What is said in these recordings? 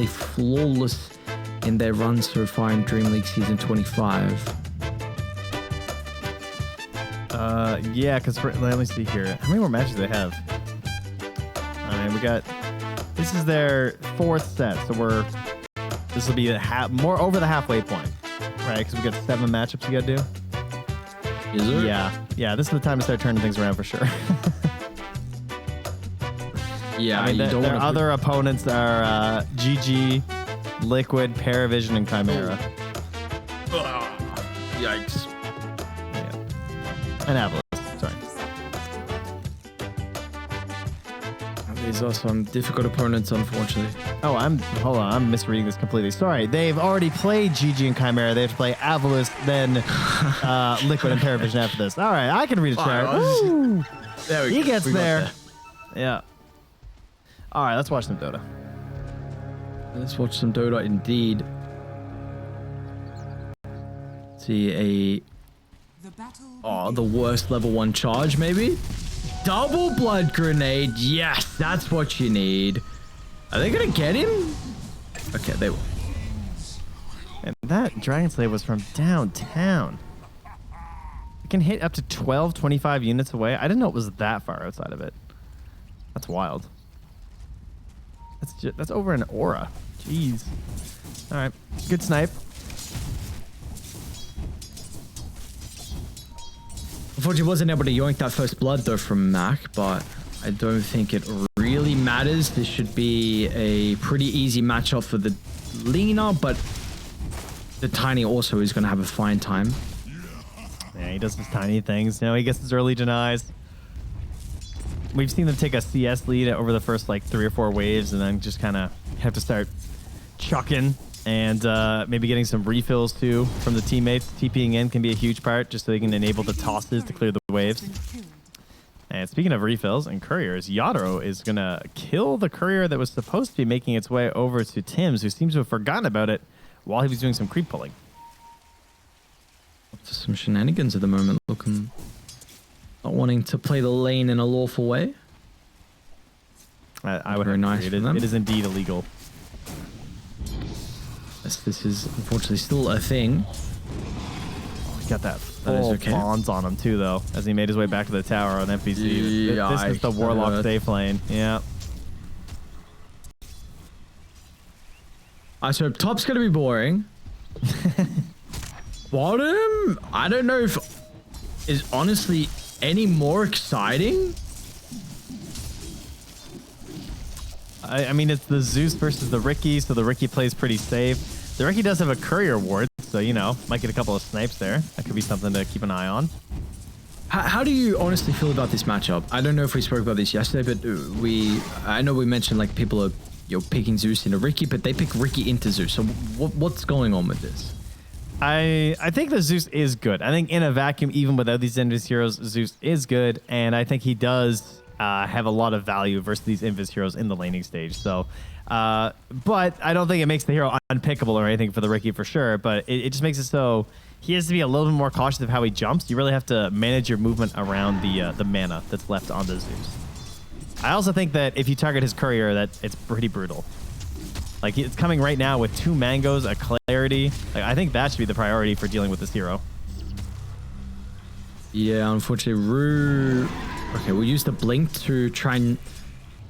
flawless in their run so far in DreamLeague Season 25. Yeah, because let me see here. How many more matches do they have? I mean, we got... This is their 4th set, so this will be more over the halfway point, right? Because we got 7 matchups you got to do. Is it? Yeah. This is the time to start turning things around for sure. Yeah, I mean, their other opponents are GG, Liquid, Paravision, and Chimera. Yikes. Yeah. And Avalanche. Sorry. These are some difficult opponents, unfortunately. Oh, hold on. I'm misreading this completely. Sorry. They've already played GG and Chimera. They have to play Avalanche, then Liquid and Paravision after this. All right. I can read a chart. Woo! There we go. He gets there. Yeah. All right. Let's watch some Dota. Let's watch some Dota indeed. See the worst level 1 charge maybe? Double blood grenade. Yes, that's what you need. Are they gonna get him? Okay, they will. And that Dragon Slave was from downtown. It can hit up to 12, 25 units away. I didn't know it was that far outside of it. That's wild. That's over an aura. Jeez. All right, good snipe. Unfortunately, wasn't able to yoink that first blood though from Mac, but I don't think it really matters. This should be a pretty easy matchup for the Lina, but the Tiny also is going to have a fine time. Yeah, he does his tiny things. You know, he gets his early denies. We've seen them take a CS lead over the first like 3 or 4 waves, and then just kind of have to start chucking and maybe getting some refills too from the teammates. TPing in can be a huge part, just so they can enable the tosses to clear the waves. And speaking of refills and couriers, Yadro is going to kill the courier that was supposed to be making its way over to Tim's, who seems to have forgotten about it while he was doing some creep pulling. Up to some shenanigans at the moment, looking not wanting to play the lane in a lawful way. I would very nice agree. It is indeed illegal. Yes, this is unfortunately still a thing. Oh, he got that That is full okay. bonds on him too, though, as he made his way back to the tower on FBC. This is the Warlock safe lane. Yeah. So top's going to be boring. Bottom, I don't know if is honestly any more exciting. I mean, it's the Zeus versus the Riki, so the Riki plays pretty safe. The Riki does have a courier ward, so, you know, might get a couple of snipes there. That could be something to keep an eye on. How do you honestly feel about this matchup? I don't know if we spoke about this yesterday, but I know we mentioned like people are picking Zeus into Riki, but they pick Riki into Zeus. So what's going on with this? I think the Zeus is good. I think in a vacuum, even without these Invis heroes, Zeus is good, and I think he does have a lot of value versus these Invis heroes in the laning stage. So, but I don't think it makes the hero unpickable or anything for the Riki for sure, but it just makes it so he has to be a little bit more cautious of how he jumps. You really have to manage your movement around the mana that's left on the Zeus. I also think that if you target his courier, that it's pretty brutal. Like, it's coming right now with 2 mangoes, a clarity. Like, I think that should be the priority for dealing with this hero. Yeah, unfortunately, Rue... Okay, we'll use the blink to try and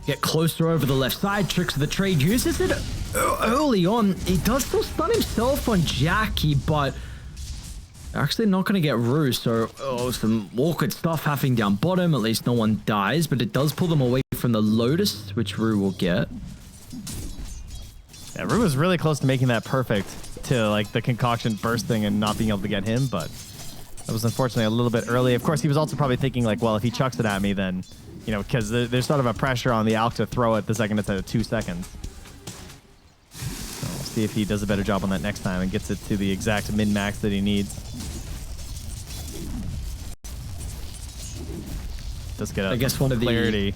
get closer over the left side. Tricks of the trade uses it early on. He does still stun himself on Jackie, but they're actually not going to get Rue. So, some awkward stuff happening down bottom. At least no one dies, but it does pull them away from the Lotus, which Rue will get. Yeah, Rue was really close to making that perfect to, like, the concoction bursting and not being able to get him, but that was unfortunately a little bit early. Of course, he was also probably thinking, like, well, if he chucks it at me, then, you know, because there's sort of a pressure on the Alk to throw it the second it's at 2 seconds. So we'll see if he does a better job on that next time and gets it to the exact min-max that he needs. Does get I guess one of the clarity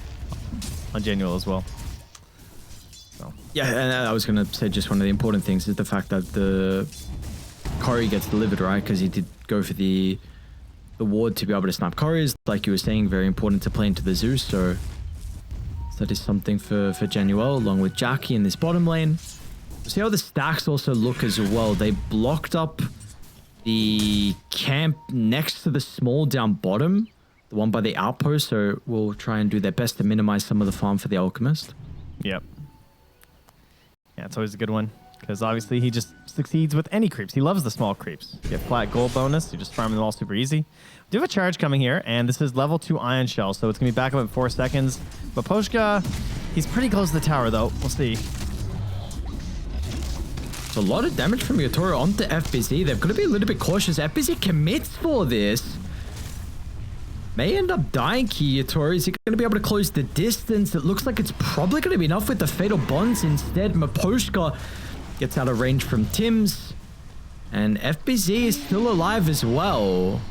on Genuel as well. So. Yeah, and I was going to say just one of the important things is the fact that the Corey gets delivered, right? Because he did go for the ward to be able to snap Corey's. Like you were saying, very important to play into the Zeus. So that is something for Genuel, along with Jackie in this bottom lane. See how the stacks also look as well. They blocked up the camp next to the small down bottom, the one by the outpost, so we'll try and do their best to minimize some of the farm for the alchemist. Yep. Yeah, it's always a good one, because obviously he just succeeds with any creeps. He loves the small creeps. You get flat gold bonus, you just farm them all super easy. We do have a charge coming here, and this is level 2 Ion Shell, so it's going to be back up in 4 seconds. But Poshka, he's pretty close to the tower, though. We'll see. It's a lot of damage from Yatoro onto FBZ. They've got to be a little bit cautious. FBZ commits for this. May end up dying here, Yatoro. Is he going to be able to close the distance? It looks like it's probably going to be enough with the Fatal Bonds. Instead, Maposhka gets out of range from Tim's. And FBZ is still alive as well.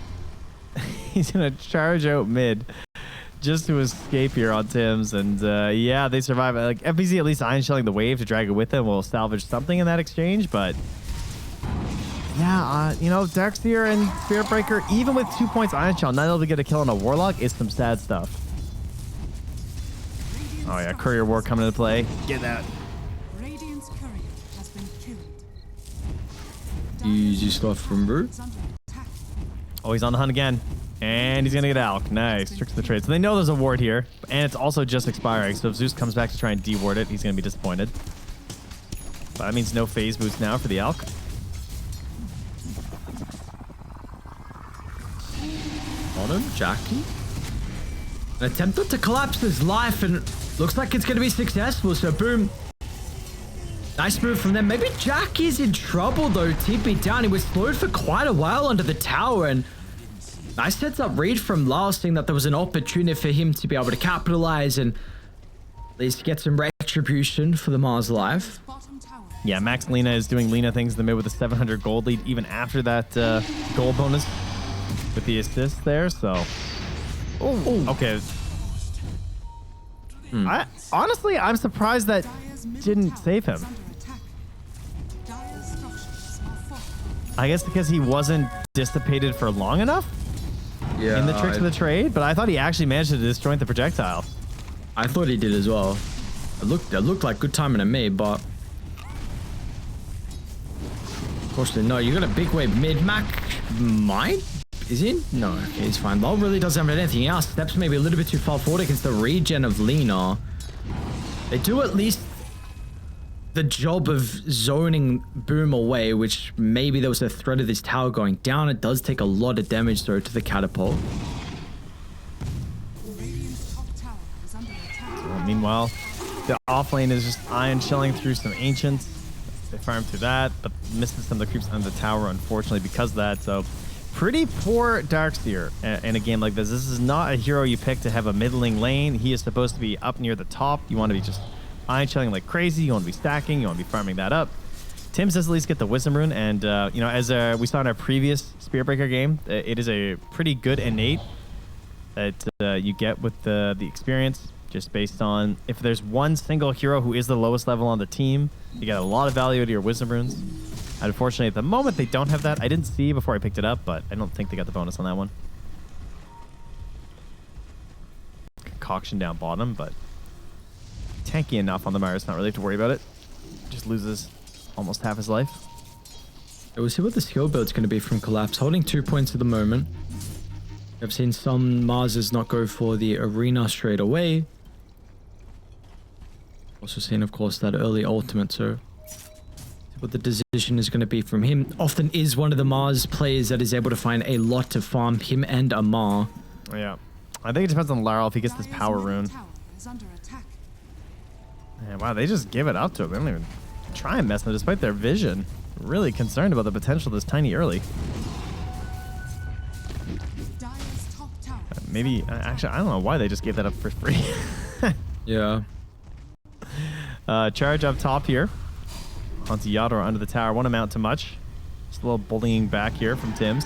He's going to charge out mid just to escape here on Tim's. And yeah, they survive. Like FBZ at least iron shelling the wave to drag it with him will salvage something in that exchange. But yeah, you know, Darkseer and Spirit Breaker, even with 2 points iron shell, not able to get a kill on a Warlock is some sad stuff. Oh yeah, Courier War coming into play. Get that. Radiant's courier has been killed. Easy stuff from Brew. Oh, he's on the hunt again. And he's going to get Alk. Nice. Tricks the trade. So they know there's a ward here. And it's also just expiring. So if Zeus comes back to try and de-ward it, he's going to be disappointed. But that means no phase boost now for the Alk. On him, Jackie. An attempted to collapse his life, and looks like it's going to be successful. So boom. Nice move from them. Maybe Jackie's in trouble though. TP down. He was slowed for quite a while under the tower, and nice heads up read from Lyle, seeing that there was an opportunity for him to be able to capitalize and at least get some retribution for the Mars life. Yeah, Max Lena is doing Lena things in the mid with a 700 gold lead even after that gold bonus with the assist there. So, okay. Honestly, I'm surprised that didn't save him. I guess because he wasn't dissipated for long enough in the tricks of the trade, but I thought he actually managed to disjoint the projectile. I thought he did as well. It looked like good timing to me, but unfortunately, no. You got a big wave mid. Mac might is in? No, okay, he's fine. Lol really doesn't have anything else. Steps maybe a little bit too far forward against the regen of Lena. They do at least the job of zoning Boom away, which maybe there was a threat of this tower going down. It does take a lot of damage though to the catapult. Meanwhile, the off lane is just iron shelling through some ancients. They farm through that, but misses some of the creeps under the tower, unfortunately, because of that. So pretty poor Darkseer in a game like this. This is not a hero you pick to have a middling lane. He is supposed to be up near the top. You want to be just iron shelling like crazy. You want to be stacking. You want to be farming that up. Tim's does at least get the Wisdom Rune, and you know, as we saw in our previous Spirit Breaker game, it is a pretty good innate that you get with the experience, just based on if there's one single hero who is the lowest level on the team, you get a lot of value to your Wisdom Runes. Unfortunately, at the moment, they don't have that. I didn't see before I picked it up, but I don't think they got the bonus on that one. Concoction down bottom, but tanky enough on the Mars, not really to worry about it. Just loses almost half his life. We'll see what the skill build's going to be from Collapse. Holding 2 points at the moment. I've seen some Marses not go for the arena straight away. Also seen, of course, that early ultimate, so what the decision is going to be from him. Often is one of the Mars players that is able to find a lot to farm, him and Amar. Yeah. I think it depends on Laral if he gets this power rune. Yeah, wow, they just give it up to him. They don't even try and mess with him despite their vision. Really concerned about the potential of this tiny early. Maybe, actually, I don't know why they just gave that up for free. Yeah. Charge up top here. Onto Yador under the tower. Won't amount to much. Just a little bullying back here from Tim's.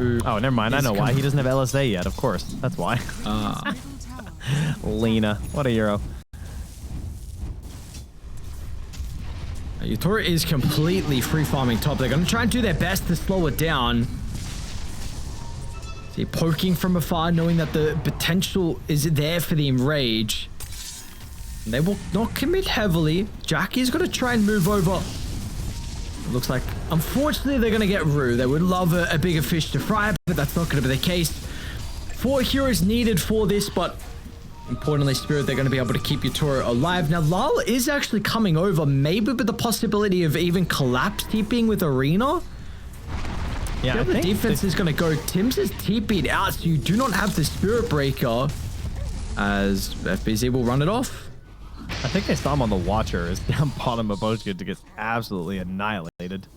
Oh, never mind. I know why. He doesn't have LSA yet, of course. That's why. Lena. What a hero. Yatoro is completely free farming top. They're going to try and do their best to slow it down. See, poking from afar, knowing that the potential is there for the enrage. They will not commit heavily. Jackie's going to try and move over. It looks like, unfortunately, they're going to get Rue. They would love a bigger fish to fry, but that's not going to be the case. 4 heroes needed for this, but importantly, Spirit, they're going to be able to keep your turret alive. Now, Lal is actually coming over, maybe with the possibility of even collapse TPing with Arena. Yeah, the defense is going to go. Tim's is TP'd out, so you do not have the Spirit Breaker, as FBZ will run it off. I think I saw him on the Watcher. Is down bottom of Boschke to get absolutely annihilated.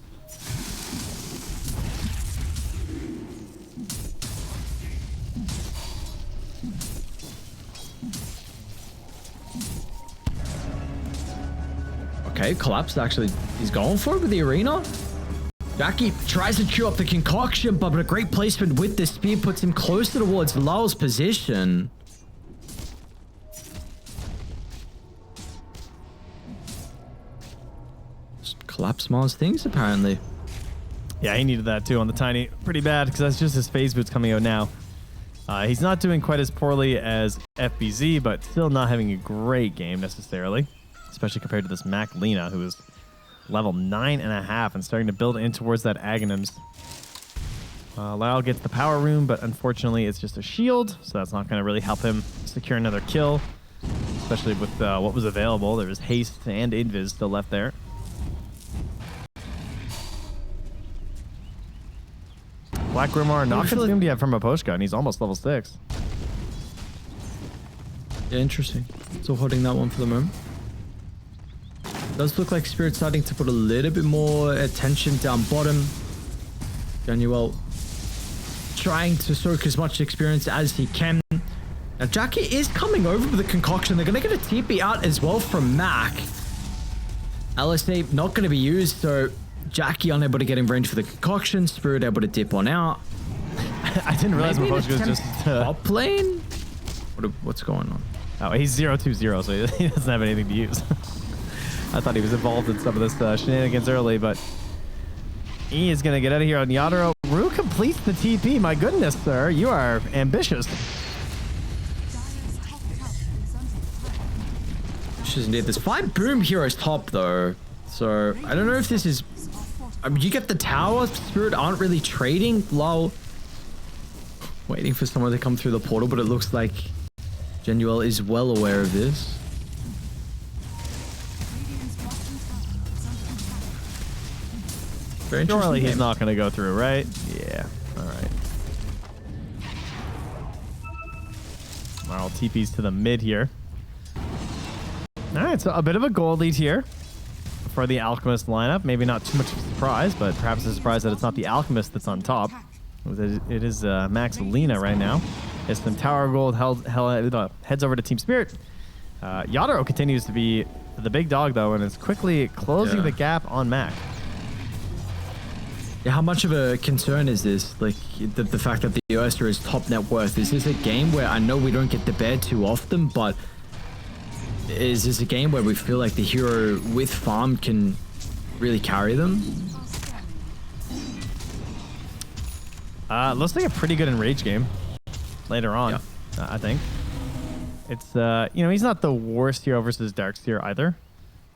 Okay, Collapse actually is going for it with the Arena. Jackie tries to queue up the concoction, but a great placement with the spear puts him closer towards Lal's position. Collapse Mars things, apparently. Yeah, he needed that too on the Tiny. Pretty bad, because that's just his phase boots coming out now. He's not doing quite as poorly as FBZ, but still not having a great game necessarily, especially compared to this Mac Lena, who is level 9.5 and starting to build in towards that Aghanims. Lyle gets the power room, but unfortunately it's just a shield, so that's not going to really help him secure another kill, especially with what was available. There was haste and invis still left there. Black Grimoire not consumed yet from a Poshka, and he's almost level 6. Yeah, interesting. Still holding that one for the moment. Does look like Spirit's starting to put a little bit more attention down bottom. Januel trying to soak as much experience as he can. Now Jackie is coming over with the concoction. They're going to get a TP out as well from Mac. LSA not going to be used, so Jackie unable to get in range for the concoction. Spirit able to dip on out. I didn't realize Poshka was just top lane. What's going on? Oh, he's 0-2-0, so he doesn't have anything to use. I thought he was involved in some of this shenanigans early, but he is going to get out of here on Yadro. Rue completes the TP. My goodness, sir. You are ambitious. Indeed. There's 5 Boom Heroes top, though. So, I don't know if this is... I mean, you get the tower. Spirit aren't really trading. Lol. Waiting for someone to come through the portal, but it looks like Genuel is well aware of this. Surely he's not going to go through, right? Yeah. All right. Marl TPs to the mid here. All right, so a bit of a goal lead here for the Alchemist lineup. Maybe not too much of a surprise, but perhaps a surprise that it's not the Alchemist that's on top. It is Max Lena right now. It's some Tower Gold heads over to Team Spirit. Yadro continues to be the big dog, though, and is quickly closing the gap on Mac. Yeah, how much of a concern is this? Like, the fact that the Ursa is top net worth. Is this a game where I know we don't get the bear too often, but is this a game where we feel like the hero with farm can really carry them? Looks like a pretty good enrage game later on, I think. It's, you know, he's not the worst hero versus Darkseer either.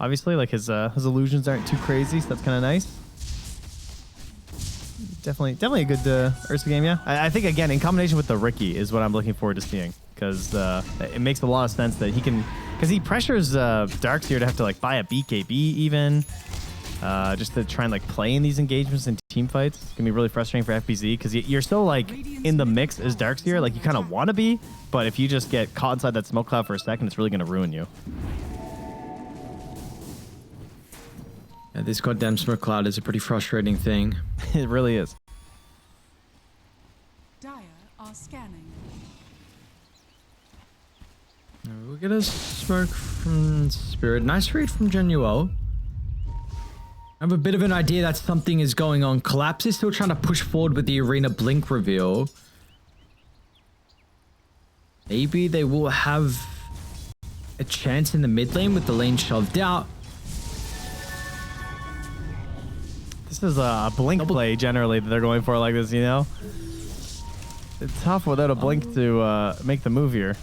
Obviously, like his illusions aren't too crazy, so that's kind of nice. Definitely a good Ursa game, yeah. I think, again, in combination with the Riki is what I'm looking forward to seeing, because it makes a lot of sense that he can, because he pressures Darkseer to have to like buy a BKB even, just to try and like play in these engagements and team fights. It's gonna be really frustrating for FBZ because you're still like in the mix as Darkseer, like you kind of want to be, but if you just get caught inside that smoke cloud for a second, it's really gonna ruin you. Yeah, this goddamn smoke cloud is a pretty frustrating thing. It really is. Dire are scanning. We'll get a smoke from Spirit. Nice read from Genuel. I have a bit of an idea that something is going on. Collapse is still trying to push forward with the Arena Blink reveal. Maybe they will have a chance in the mid lane with the lane shoved out. This is a blink play generally that they're going for like this, you know? It's tough without a blink to make the move here.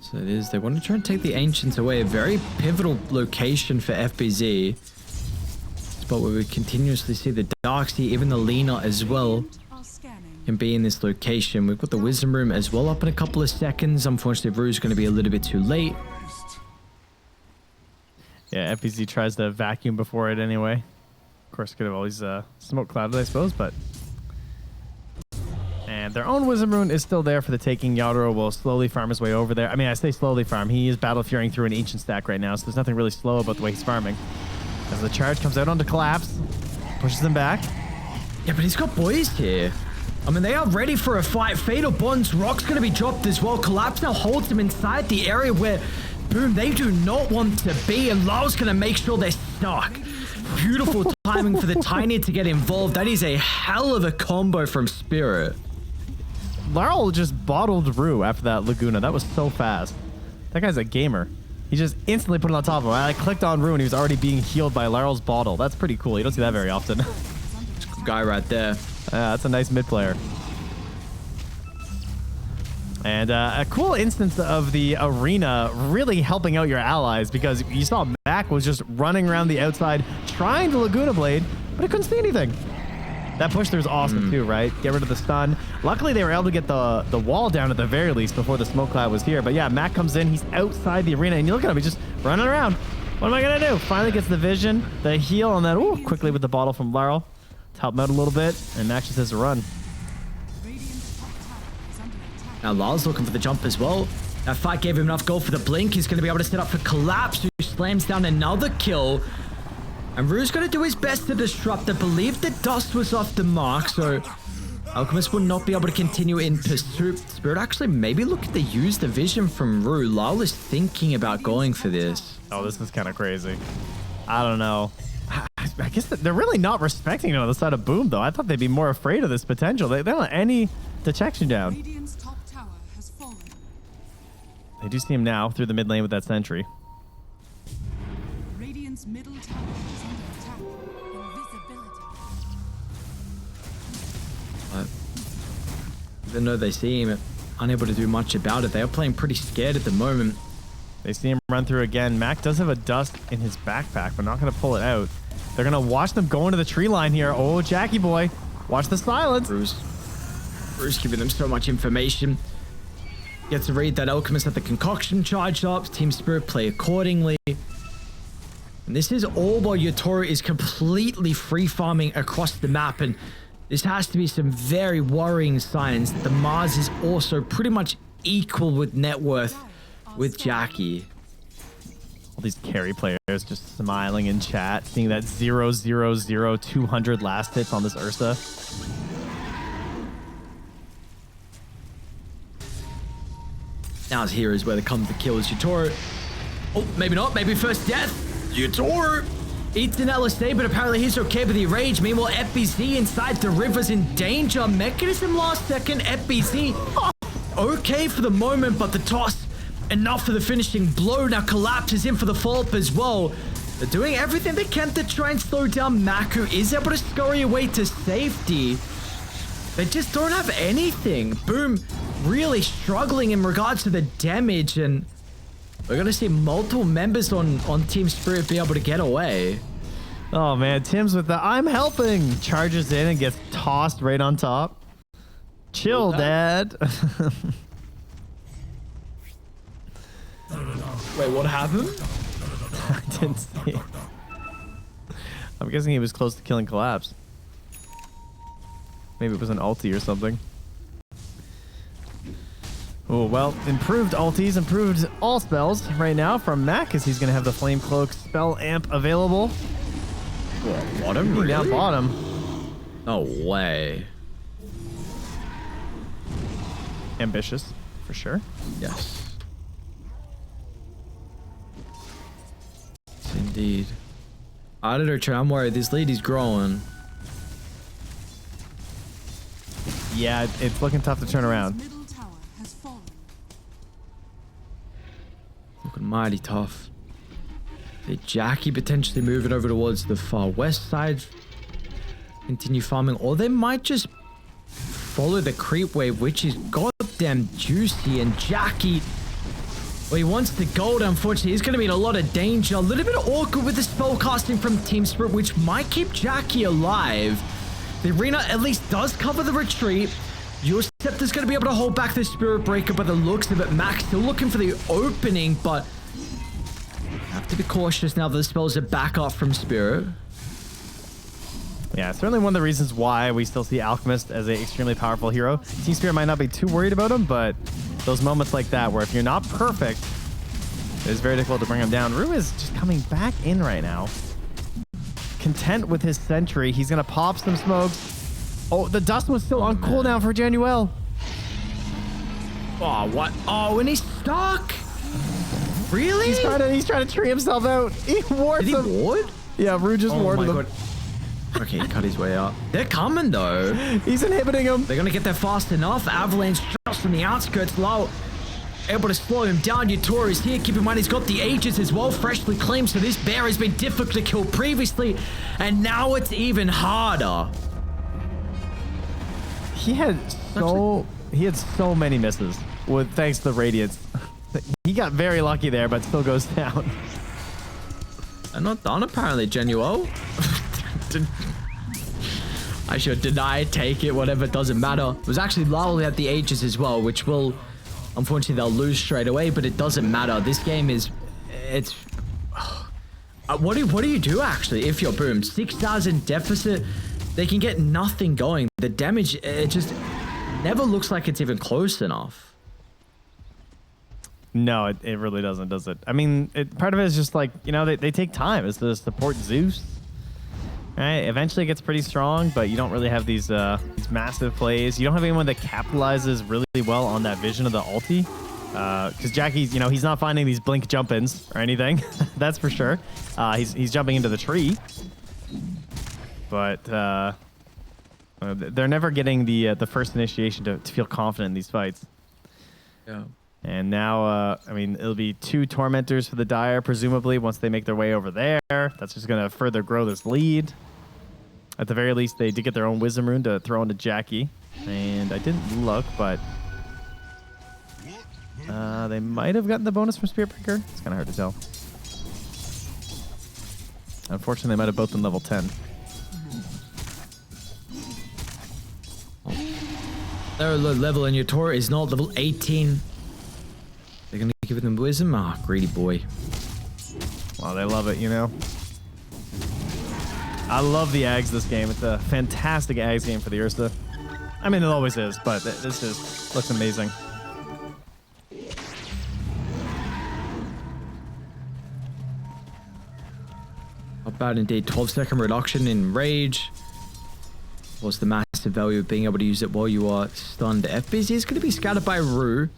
So it is. They want to try and take the Ancients away. A very pivotal location for FBZ. Spot where we continuously see the Darkseid, even the Lina as well, Are scanning. can be in this location. We've got the Wisdom Room as well up in a couple of seconds. Unfortunately, Rue's going to be a little bit too late. Yeah, FPZ tries to vacuum before it anyway. Of course, could have always smoke clouded, I suppose, but... And their own Wisdom Rune is still there for the taking. Yadro will slowly farm his way over there. I mean, I say slowly farm. He is battle furying through an Ancient stack right now, so there's nothing really slow about the way he's farming. As the charge comes out onto Collapse, pushes him back. Yeah, but he's got boys here. I mean, they are ready for a fight. Fatal Bonds, Rock's going to be dropped as well. Collapse now holds him inside the area where, boom, they do not want to be. And Lau's going to make sure they're stuck. Beautiful timing for the Tiny to get involved. That is a hell of a combo from Spirit. Larl just bottled Rue after that Laguna. That was so fast. That guy's a gamer. He just instantly put it on top of him. I clicked on Rue and he was already being healed by Larl's bottle. That's pretty cool. You don't see that very often. Guy right there. That's a nice mid player. And a cool instance of the arena really helping out your allies, because you saw Mac was just running around the outside trying to Laguna Blade, but he couldn't see anything. That push through is awesome too, right? Get rid of the stun. Luckily, they were able to get the wall down at the very least before the smoke cloud was here. But yeah, Mac comes in. He's outside the arena, and you look at him. He's just running around. What am I going to do? Finally gets the vision, the heal, and then quickly with the bottle from Laryl to help him out a little bit. And Mac just has a run. Radiant's top tower is under attack. Now Lars looking for the jump as well. That fight gave him enough gold for the blink. He's going to be able to set up for Collapse, who slams down another kill. And Rue's going to do his best to disrupt. I believe the dust was off the mark, so Alchemist will not be able to continue in pursuit. Spirit actually maybe looking to use the vision from Rue. Lyle is thinking about going for this. Oh, this is kind of crazy. I don't know. I guess they're really not respecting it on the side of Boom, though. I thought they'd be more afraid of this potential. They don't let any detection down. Radiant's top tower has fallen. They do see him now through the mid lane with that sentry. Radiant's middle tower is under attack. Invisibility. But even though they see him, unable to do much about it, they are playing pretty scared at the moment. They see him run through again. Mac does have a dust in his backpack, but not going to pull it out. They're going to watch them go into the tree line here. Oh, Jackie boy. Watch the silence. Bruce giving them so much information. Gets to read that Alchemist at the concoction charged up. Team Spirit play accordingly. And this is all while Yotoro is completely free farming across the map. And this has to be some very worrying signs that the Mars is also pretty much equal with net worth with Jackie. All these carry players just smiling in chat, seeing that 0-0-0-200 last hits on this Ursa. Now here is where the comes the kill is Yotoro. Oh, maybe not. Maybe first death. Yotoro eats an LSA, but apparently he's okay with the rage. Meanwhile, FBZ inside the river's in danger. Mechanism last second. FBZ okay for the moment, but the toss enough for the finishing blow. Now Collapse is in for the follow-up as well. They're doing everything they can to try and slow down Mac, who is able to scurry away to safety. They just don't have anything. Boom, really struggling in regards to the damage, and we're going to see multiple members on Team Spirit be able to get away. Oh man, Tim's with the I'm helping. Charges in and gets tossed right on top. Chill, Dad. Wait, what happened? I didn't see it. I'm guessing he was close to killing Collapse. Maybe it was an ulti or something. Oh, well, improved ultis, improved all spells right now from Mac, as he's going to have the Flame Cloak spell amp available. What, bottom? Really? Down bottom. No way. Ambitious, for sure. Yes. Indeed. I don't know, Trey. I'm worried. This lead is growing. Yeah, it's looking tough to turn around. Middle tower has fallen. Looking mighty tough. The Jackie potentially moving over towards the far west side. Continue farming. Or they might just follow the creep wave, which is goddamn juicy. And Jackie Well, he wants the gold, unfortunately. He's going to be in a lot of danger. A little bit awkward with the spell casting from Team Spirit, which might keep Jackie alive. The arena at least does cover the retreat. Your Scepter's going to be able to hold back the Spirit Breaker by the looks of it. Max still looking for the opening, but have to be cautious now that the spells are back up from Spirit. Yeah, certainly one of the reasons why we still see Alchemist as an extremely powerful hero. Team Spirit might not be too worried about him, but those moments like that where if you're not perfect, it is very difficult to bring him down. Rue is just coming back in right now. Content with his sentry. He's going to pop some smokes. Oh, the dust was still on cooldown for Januel. Oh, what? Oh, and he's stuck. Really? He's trying to tree himself out. He wards him. Did he ward? Yeah, Rue just warded him. Okay, he cut his way out. They're coming, though. He's inhibiting him. They're going to get there fast enough. Avalanche just on the outskirts. Low. Able to slow him down. Yutora is here. Keep in mind, he's got the Aegis as well. Freshly claimed, so this bear has been difficult to kill previously. And now it's even harder. He had so many misses thanks to the Radiance. He got very lucky there, but still goes down. They're not done, apparently, Genuo. I should deny, take it, whatever, it doesn't matter. It was actually Lowell who had the Aegis as well, which will, unfortunately, they'll lose straight away, but it doesn't matter. This game is, it's, what do you do, actually, if you're Boom? 6,000 deficit, they can get nothing going. The damage, it just never looks like it's even close enough. No, it really doesn't, does it? I mean, part of it is just like, you know, they take time. It's to support Zeus. Right, eventually it gets pretty strong, but you don't really have these massive plays. You don't have anyone that capitalizes really well on that vision of the ulti. Because Jackie's, you know, he's not finding these blink jump-ins or anything. That's for sure. He's jumping into the tree. But they're never getting the first initiation to feel confident in these fights. Yeah. And now, I mean, it'll be 2 Tormentors for the Dire, presumably, once they make their way over there. That's just going to further grow this lead. At the very least, they did get their own Wisdom Rune to throw into Jackie. And I didn't look, but they might have gotten the bonus from Spirit Breaker. It's kind of hard to tell. Unfortunately, they might have both been level 10. Their level in Yutora is not level 18. They're going to give them wisdom? Ah, greedy boy. Well, they love it, you know. I love the Ags this game. It's a fantastic Ags game for the Ursa. I mean, it always is, but this just looks amazing. Not bad indeed. 12-second reduction in rage. What's the massive value of being able to use it while you are stunned? FBZ is going to be scattered by Rue.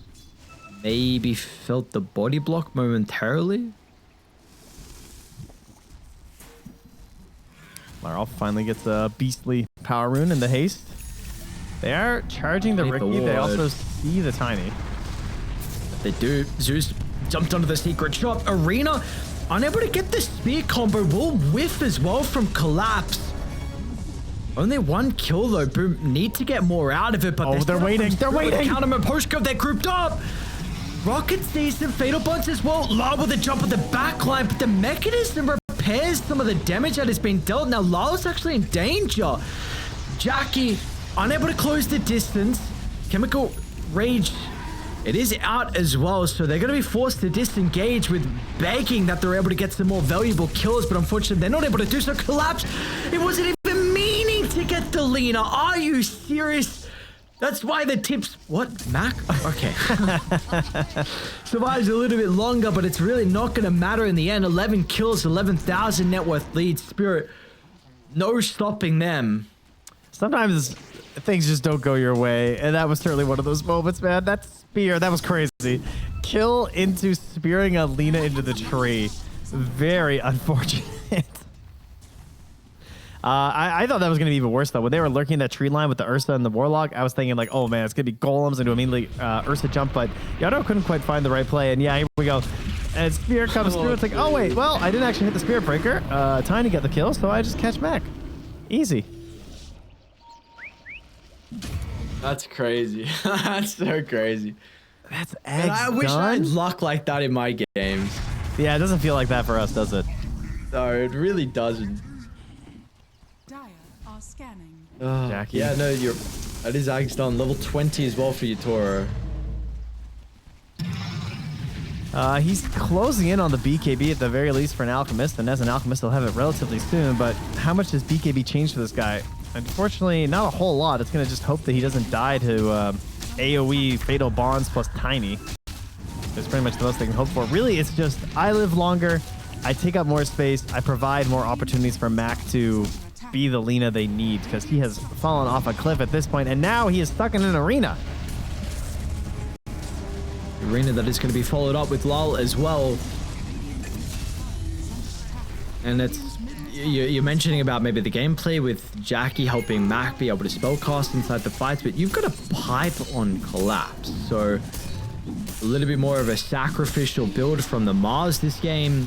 Maybe felt the body block momentarily. Larolf finally gets a beastly power rune in the haste. They are charging the Ricky. They also see the Tiny. They do. Zeus jumped onto the secret shop. Arena unable to get the spear combo. Will whiff as well from Collapse. Only 1 kill though. Boom. Need to get more out of it, but they're waiting. They're waiting. Counter him postcode. They're grouped up. Rocket sees some fatal bonds as well. Lyle with a jump at the backline, but the mechanism repairs some of the damage that has been dealt. Now Lyle's actually in danger. Jackie unable to close the distance. Chemical Rage, it is out as well, so they're going to be forced to disengage with begging that they're able to get some more valuable kills, but unfortunately they're not able to do so. Collapse, it wasn't even meaning to get the Lena. Are you serious? That's why the tips... What? Mac? Okay. Survives a little bit longer, but it's really not going to matter in the end. 11 kills, 11,000 net worth lead. Spirit, no stopping them. Sometimes things just don't go your way, and that was certainly one of those moments, man. That spear, that was crazy. Kill into spearing a Lena into the tree. Very unfortunate. I thought that was going to be even worse, though. When they were lurking that tree line with the Ursa and the Warlock, I was thinking, like, oh, man, it's going to be golems and to immediately Ursa jump, but Yano couldn't quite find the right play, and yeah, here we go. And Spear comes through, it's like, oh, wait, well, I didn't actually hit the Spirit Breaker. Tiny got the kill, so I just catch Mac. Easy. That's crazy. That's so crazy. That's And I wish I had luck like that in my games. Yeah, it doesn't feel like that for us, does it? No, it really doesn't. Dire are scanning. Jackie. Yeah, no, that is Ag's done. Level 20 as well for you, Toro. He's closing in on the BKB at the very least for an Alchemist, and as an Alchemist, he'll have it relatively soon, but how much does BKB change for this guy? Unfortunately, not a whole lot. It's going to just hope that he doesn't die to AoE Fatal Bonds plus Tiny. That's pretty much the most they can hope for. Really, it's just, I live longer, I take up more space, I provide more opportunities for Mac to be the Lina they need, because he has fallen off a cliff at this point, and now he is stuck in an arena. Arena that is going to be followed up with Lul as well. And it's you're mentioning about maybe the gameplay with Jackie helping Mac be able to spellcast inside the fights, but you've got a pipe on Collapse, so a little bit more of a sacrificial build from the Mars this game.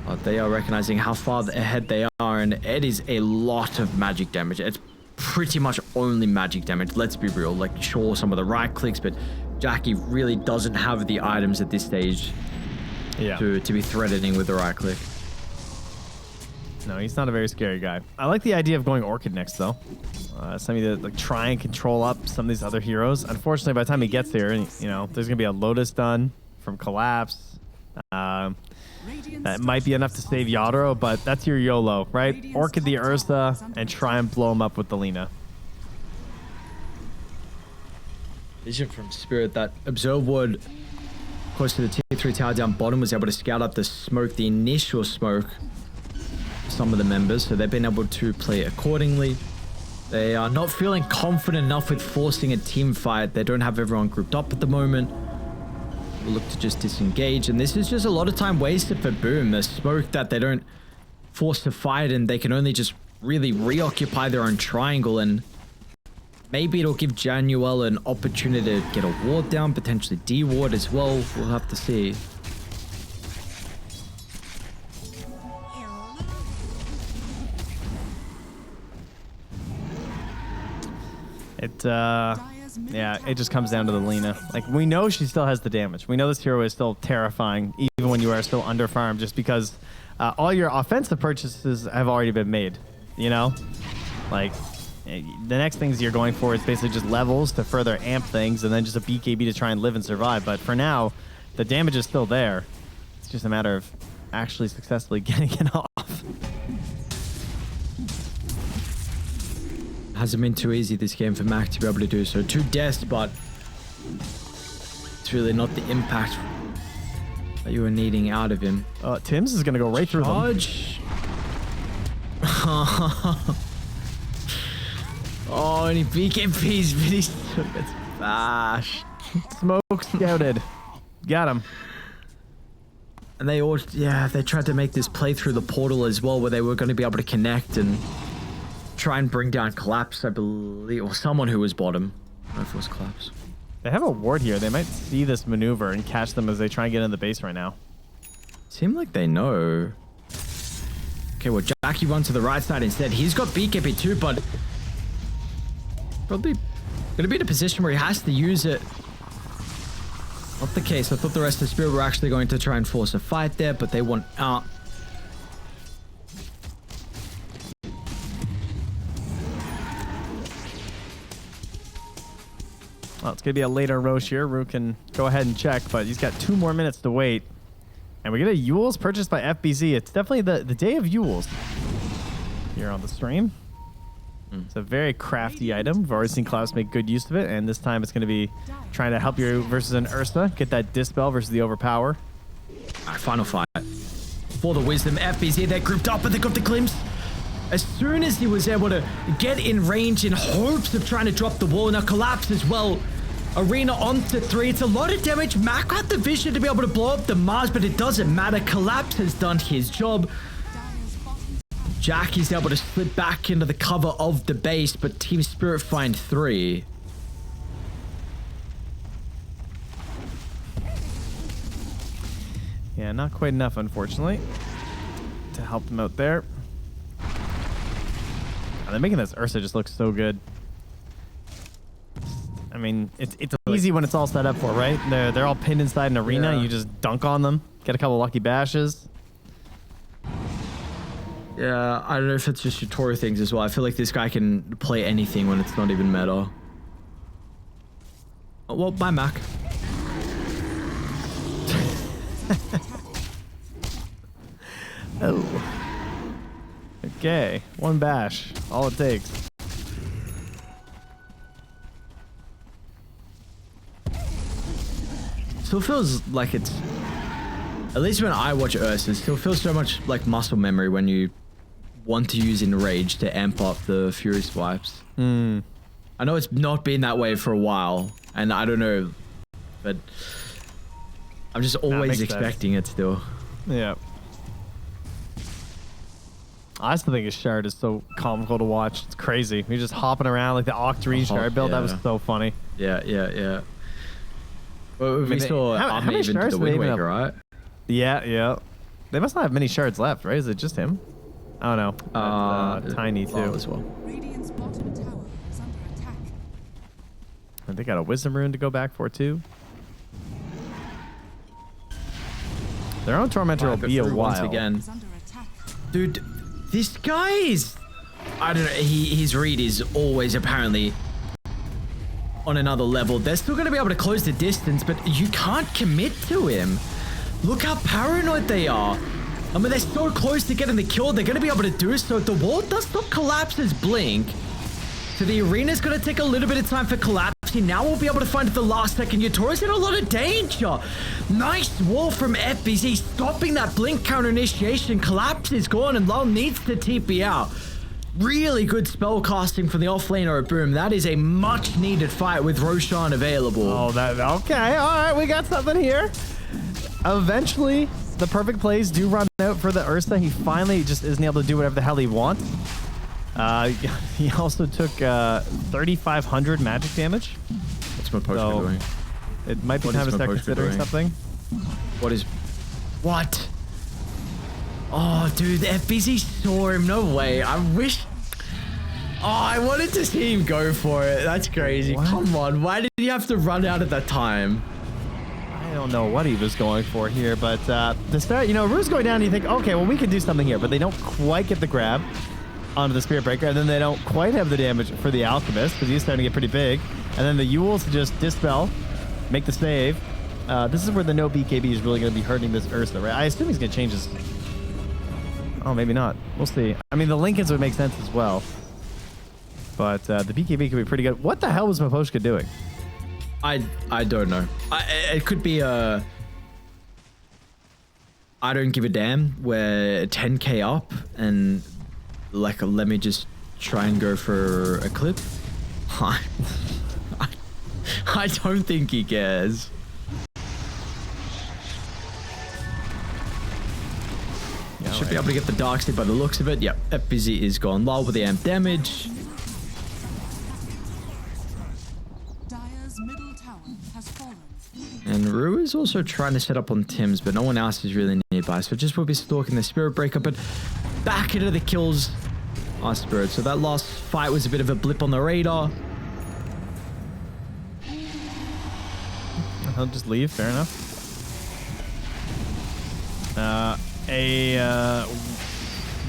But they are recognizing how far ahead they are, and it is a lot of magic damage. It's pretty much only magic damage, let's be real. Like, sure, some of the right clicks, but Jackie really doesn't have the items at this stage to be threatening with the right click. No, he's not a very scary guy. I like the idea of going Orchid next, though. Something to like try and control up some of these other heroes. Unfortunately, by the time he gets there, you know, there's gonna be a Lotus done from Collapse. That might be enough to save Yadro, but that's your YOLO, right? Orchid the Ursa and try and blow him up with the Lina. Vision from Spirit, that Observe Ward close to the tier 3 tower down bottom was able to scout up the smoke, the initial smoke, some of the members, so they've been able to play accordingly. They are not feeling confident enough with forcing a team fight. They don't have everyone grouped up at the moment. We'll look to just disengage, and this is just a lot of time wasted for Boom. The smoke that they don't force to fight, and they can only just really reoccupy their own triangle, and maybe it'll give Januel an opportunity to get a ward down, potentially D-ward as well. We'll have to see. Yeah, it just comes down to the Lina. Like, we know she still has the damage. We know this hero is still terrifying, even when you are still under farmed, just because all your offensive purchases have already been made, you know? Like, the next things you're going for is basically just levels to further amp things, and then just a BKB to try and live and survive. But for now, the damage is still there. It's just a matter of actually successfully getting it off. Hasn't been too easy this game for Mac to be able to do so. 2 deaths, but it's really not the impact that you were needing out of him. Tim's is going to go right through them. Oh, and he BKBs, but he still gets bashed. Smoke scouted. Got him. And they all, yeah, they tried to make this play through the portal as well, where they were going to be able to connect and try and bring down Collapse, I believe, or someone who was bottom. I don't know if it was Collapse. They have a ward here. They might see this maneuver and catch them as they try and get in the base right now. Seem like they know. Okay, well, Jackie runs to the right side instead. He's got BKB too, but probably going to be in a position where he has to use it. Not the case. I thought the rest of the Spirit were actually going to try and force a fight there, but they want out. Well, it's going to be a later Roche here. Rue can go ahead and check, but he's got 2 more minutes to wait. And we get a Yules purchased by FBZ. It's definitely the day of Yules here on the stream. It's a very crafty item. We've already seen Klaus make good use of it, and this time it's going to be trying to help you versus an Ursa. Get that Dispel versus the Overpower. All right, final fight. For the Wisdom, FBZ, they're grouped up, but they got the glimpse. As soon as he was able to get in range in hopes of trying to drop the wall, now Collapse as well. Arena onto 3. It's a lot of damage. Mac had the vision to be able to blow up the Mars, but it doesn't matter. Collapse has done his job. Jackie's able to slip back into the cover of the base, but Team Spirit find 3. Yeah, not quite enough, unfortunately, to help them out there. They're making this Ursa just look so good. I mean, it's easy when it's all set up for, right? They're all pinned inside an arena. Yeah. You just dunk on them, get a couple lucky bashes. Yeah, I don't know if it's just tutorial things as well. I feel like this guy can play anything when it's not even meta. Oh, well, bye, Mac. Oh. Okay, one bash, all it takes. Still feels like it's, at least when I watch Ursa, it still feels so much like muscle memory when you want to use Enrage to amp up the Fury swipes. I know it's not been that way for a while, and I don't know, but I'm just always expecting it still. Yeah. I still think his shard is so comical to watch. It's crazy. He's just hopping around like the Octarine shard build. Yeah. That was so funny. Yeah. Well, we saw how many even to shards the do they Wind even Waker, right? Yeah. They must not have many shards left, right? Is it just him? I don't know. Tiny too. As well. Radiant's bottom tower is under attack. And they got a wisdom rune to go back for too. Their own tormentor will be a while. Once again. Is under attack. Dude, this guy is, I don't know, his read is always apparently on another level. They're still going to be able to close the distance, but you can't commit to him. Look how paranoid they are. I mean, they're so close to getting the kill. They're going to be able to do so. The wall does not collapse his blink. So the arena's going to take a little bit of time for collapse. He now will be able to find it the last second. Yatora's in a lot of danger. Nice wall from Epis. He's stopping that blink counter initiation. Collapse is gone and Lul needs to TP out. Really good spell casting from the offlaner. Boom. That is a much needed fight with Roshan available. Oh, okay. All right, we got something here. Eventually, the perfect plays do run out for the Ursa. He finally just isn't able to do whatever the hell he wants. He also took 3,500 magic damage. What's my post doing? It might be time to start considering something. What? Oh, dude, the FBZ saw him. No way. I wish. Oh, I wanted to see him go for it. That's crazy. What? Come on. Why did he have to run out at that time? I don't know what he was going for here, but the start, Rue's going down and you think, okay, well, we can do something here, but they don't quite get the grab onto the Spirit Breaker, and then they don't quite have the damage for the Alchemist, because he's starting to get pretty big, and then the Yules just dispel, make the save. This is where the no BKB is really going to be hurting this Ursa, right? I assume he's going to change his... Oh, maybe not. We'll see. I mean, the Lincolns would make sense as well, but the BKB could be pretty good. What the hell was Miposhka doing? I don't know. It could be a... I don't give a damn, where 10k up and like let me just try and go for a clip. I don't think he cares. Yeah, Should be able to get the dark seed by the looks of it. Yep, Epizzy is gone. Lull with the amp damage. Dire's middle tower has fallen. And Rue is also trying to set up on Tim's, but no one else is really nearby. So just will be stalking the Spirit Breaker, but back into the kills. Our Spirit. So that last fight was a bit of a blip on the radar. He'll just leave. Fair enough.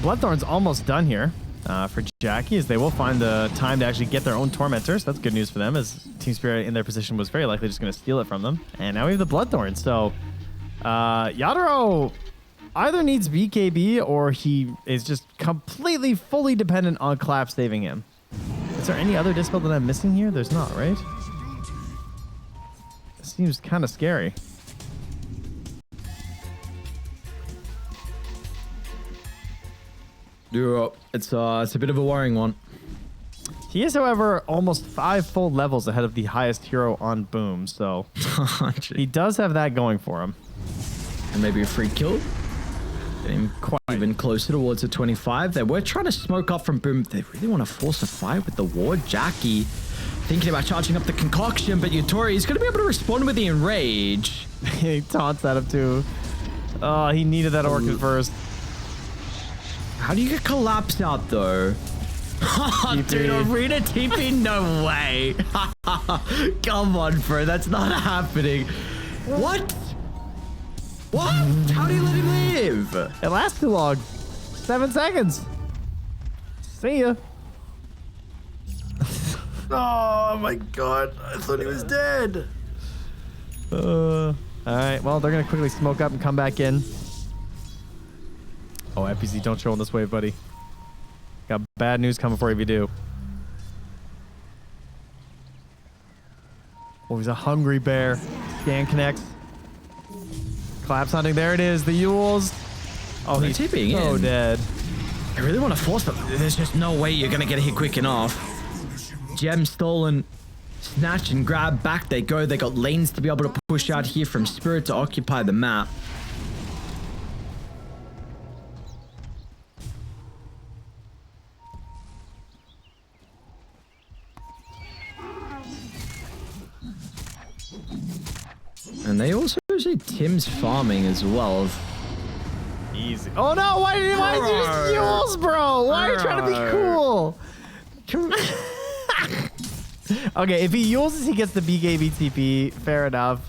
Bloodthorn's almost done here for Jackie, as they will find the time to actually get their own Tormentors. That's good news for them, as Team Spirit in their position was very likely just going to steal it from them. And now we have the Bloodthorn. So Yadaro either needs BKB or he is just completely, fully dependent on Clap saving him. Is there any other Dispel that I'm missing here? There's not, right? It seems kind of scary. It's a bit of a worrying one. He is, however, almost 5 full levels ahead of the highest hero on Boom, so he does have that going for him. And maybe a free kill. Getting quite even closer towards the 25. They were trying to smoke up from Boom. They really want to force a fight with the ward. Jackie thinking about charging up the concoction, but Yutori is going to be able to respond with the Enrage. He taunts at him too. Oh, he needed that Orchid first. How do you get collapsed out though? Oh, dude, Arena TP? No way. Come on, bro. That's not happening. What? What? How do you let him live? It lasts too long. 7 seconds. See ya. Oh my god. I thought he was dead. All right. Well, they're going to quickly smoke up and come back in. Oh, FPC, don't show on this wave, buddy. Got bad news coming for you if you do. Oh, he's a hungry bear. Scan connects. Claps hunting. There it is. The Yules. Oh, he's TPing so in. dead. I really want to force them. There's just no way you're going to get a hit quick enough. Gem stolen. Snatch and grab. Back they go. They got lanes to be able to push out here from Spirit to occupy the map. And they also see Tim's farming as well. Easy. Oh no! Why did you use Yules, bro? Why are you trying to be cool? Okay, if he uses, he gets the BKB TP. Fair enough.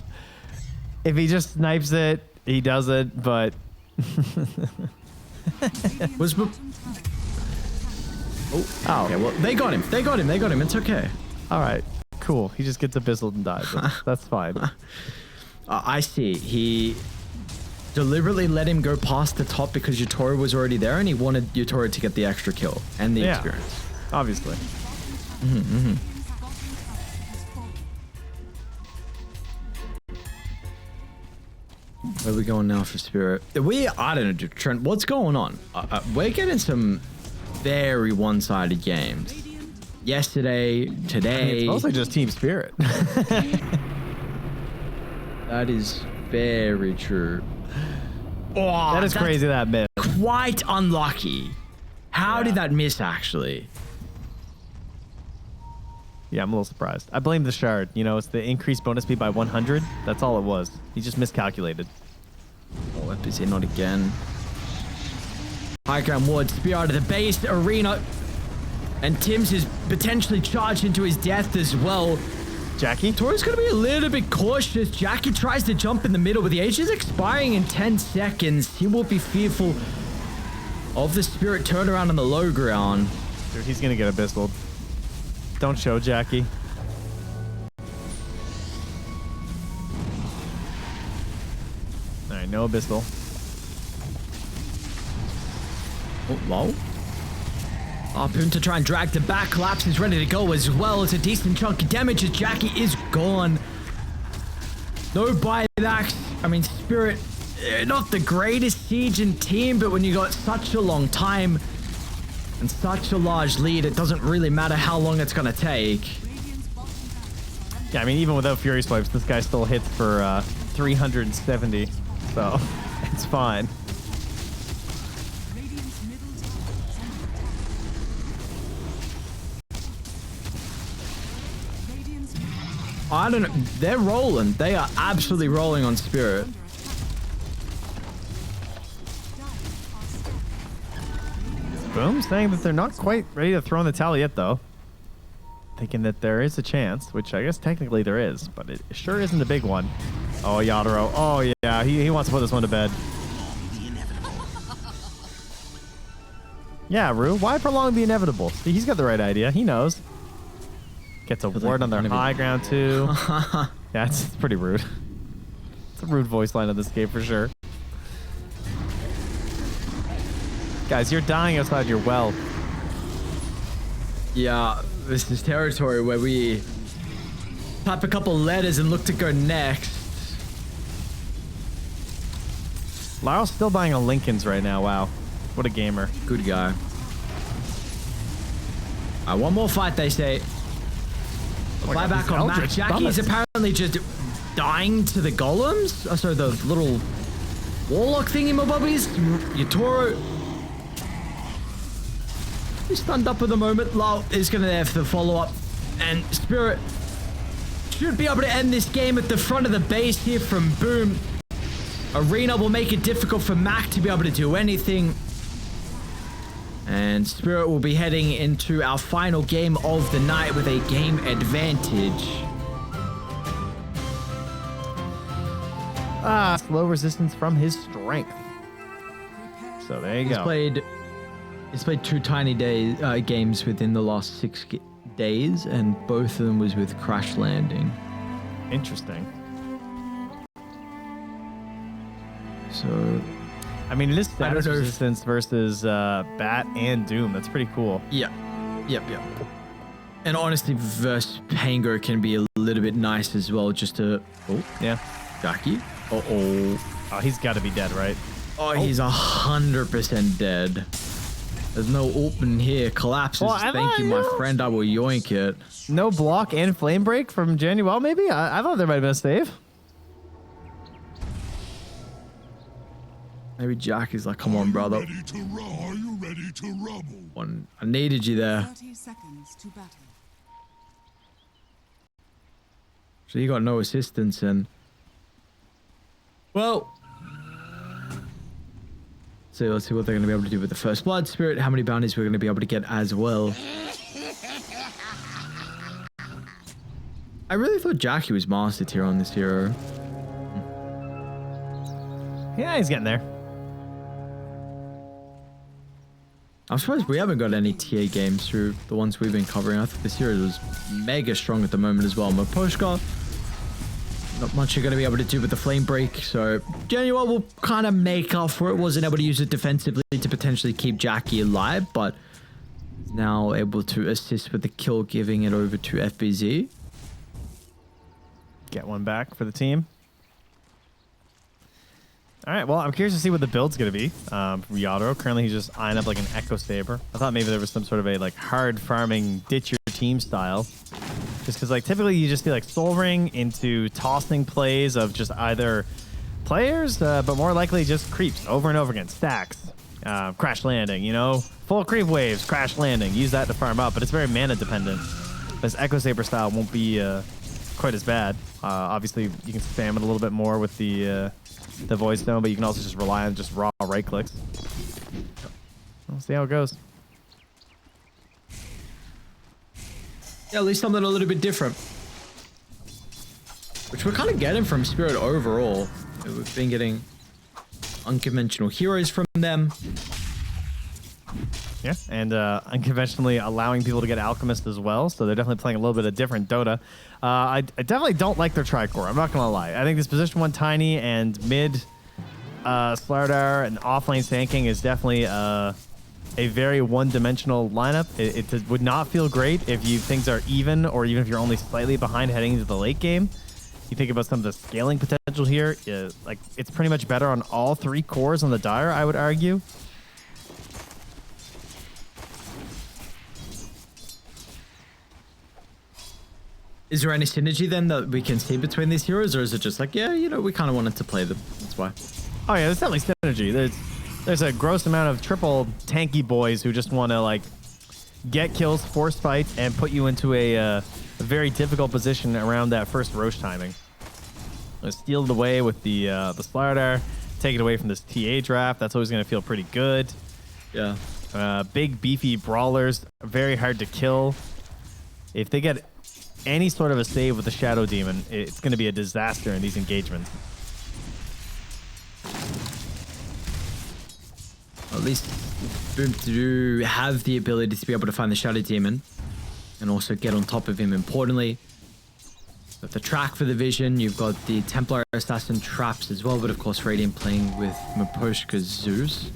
If he just snipes it, he doesn't. But oh, okay. Well, they got him. They got him. They got him. It's okay. All right, cool. He just gets abyssal and dies. That's fine. I see. He deliberately let him go past the top because Yutori was already there, and he wanted Yutori to get the extra kill and the experience. Obviously. Where are we going now for Spirit? I don't know, Trent. What's going on? We're getting some very one-sided games. Yesterday, today. It's mostly just Team Spirit. That is very true. Oh, that is crazy, that miss. Quite unlucky. How did that miss, actually? Yeah, I'm a little surprised. I blame the shard. You know, it's the increased bonus speed by 100. That's all it was. He just miscalculated. Oh, FPC, not again. High ground ward, spear out of the base, Arena. And Tim's is potentially charged into his death as well. Jackie? Tori's going to be a little bit cautious. Jackie tries to jump in the middle, but the age is expiring in 10 seconds. He will be fearful of the Spirit turnaround on the low ground. Dude, he's going to get abyssal. Don't show, Jackie. All right, no abyssal. Oh, low. Harpoon to try and drag the back. Collapse is ready to go as well. It's a decent chunk of damage as Jackie is gone. No buybacks. I mean, Spirit, not the greatest siege in team, but when you got such a long time and such a large lead, it doesn't really matter how long it's going to take. Yeah, I mean, even without Fury Swipes, this guy still hits for 370. So, it's fine. I don't know. They're rolling. They are absolutely rolling on Spirit. Boom, saying that they're not quite ready to throw in the towel yet, though. Thinking that there is a chance, which I guess technically there is, but it sure isn't a big one. Oh, Yadaro. Oh, yeah. He wants to put this one to bed. Yeah, Rue. Why prolong the inevitable? See, he's got the right idea. He knows. Gets a ward on their high ground, too. Yeah, it's pretty rude. It's a rude voice line on this game for sure. Guys, you're dying outside your well. Yeah, this is territory where we type a couple letters and look to go next. Lyle's still buying on Lincoln's right now. Wow. What a gamer. Good guy. One more fight, they say. Fly back on Mac. Jackie is apparently just dying to the golems. Oh, sorry, the little warlock thingy-mabobbies. Yatoro. He's stunned up at the moment. Lau is going to have the follow-up. And Spirit should be able to end this game at the front of the base here from Boom. Arena will make it difficult for Mac to be able to do anything. And Spirit will be heading into our final game of the night with a game advantage. Slow resistance from his strength. So there you go. He's played 2 tiny games within the last 6 days, and both of them was with Crash Landing. Interesting. So, I mean, it is status resistance versus Bat and Doom. That's pretty cool. Yep. And honestly, versus Pango can be a little bit nice as well, just to... Oh, yeah. Jackie. Oh, he's got to be dead, right? Oh, he's 100% dead. There's no open here. Collapses. Well, Thank you, my friend. I will yoink it. No block and flame break from Januel, maybe? I thought there might have been a save. Maybe Jackie's like, come on, brother. Are you ready to rumble? I needed you there. 30 seconds to battle. So you got no assistance and... Well... So let's see what they're going to be able to do with the First Blood Spirit, how many bounties we're going to be able to get as well. I really thought Jackie was Master Tier on this hero. Yeah, he's getting there. I'm surprised we haven't got any TA games through the ones we've been covering. I think this hero was mega strong at the moment as well. Maposhka, not much you're going to be able to do with the Flame Break, so Januel will kind of make up for it. Wasn't able to use it defensively to potentially keep Jackie alive, but now able to assist with the kill, giving it over to FBZ. Get one back for the team. All right, well, I'm curious to see what the build's going to be from Yadro. Currently, he's just eyeing up like an Echo Saber. I thought maybe there was some sort of a like hard farming ditch your team style. Just because like typically you just see like Soul Ring into tossing plays of just either players, but more likely just creeps over and over again. Stacks, Crash Landing, you know, full creep waves, Crash Landing. Use that to farm up, but it's very mana dependent. This Echo Saber style won't be quite as bad. Obviously, you can spam it a little bit more with the Void Stone, but you can also just rely on just raw right clicks. We'll see how it goes. Yeah, at least something a little bit different. Which we're kind of getting from Spirit overall. We've been getting unconventional heroes from them. Yeah, and unconventionally allowing people to get Alchemist as well, so they're definitely playing a little bit of different Dota. I definitely don't like their Tricore, I'm not going to lie. I think this position 1 Tiny and mid Slardar and offlane Sand is definitely a very one-dimensional lineup. It would not feel great if things are even, or even if you're only slightly behind heading into the late game. You think about some of the scaling potential here, like it's pretty much better on all 3 cores on the Dire, I would argue. Is there any synergy then that we can see between these heroes, or is it just like, yeah, you know, we kind of wanted to play them, that's why? Oh yeah, there's definitely synergy. There's a gross amount of triple tanky boys who just want to like get kills, force fights, and put you into a very difficult position around that first Roche timing. Steal it away with the Slardar, take it away from this TA draft. That's always going to feel pretty good. Yeah. Big beefy brawlers, very hard to kill. If they get any sort of a save with the Shadow Demon, it's going to be a disaster in these engagements. At least Boom to have the ability to be able to find the Shadow Demon and also get on top of him. Importantly, got the track for the vision. You've got the Templar Assassin traps as well, but of course Radiant playing with Maposhka's Zeus.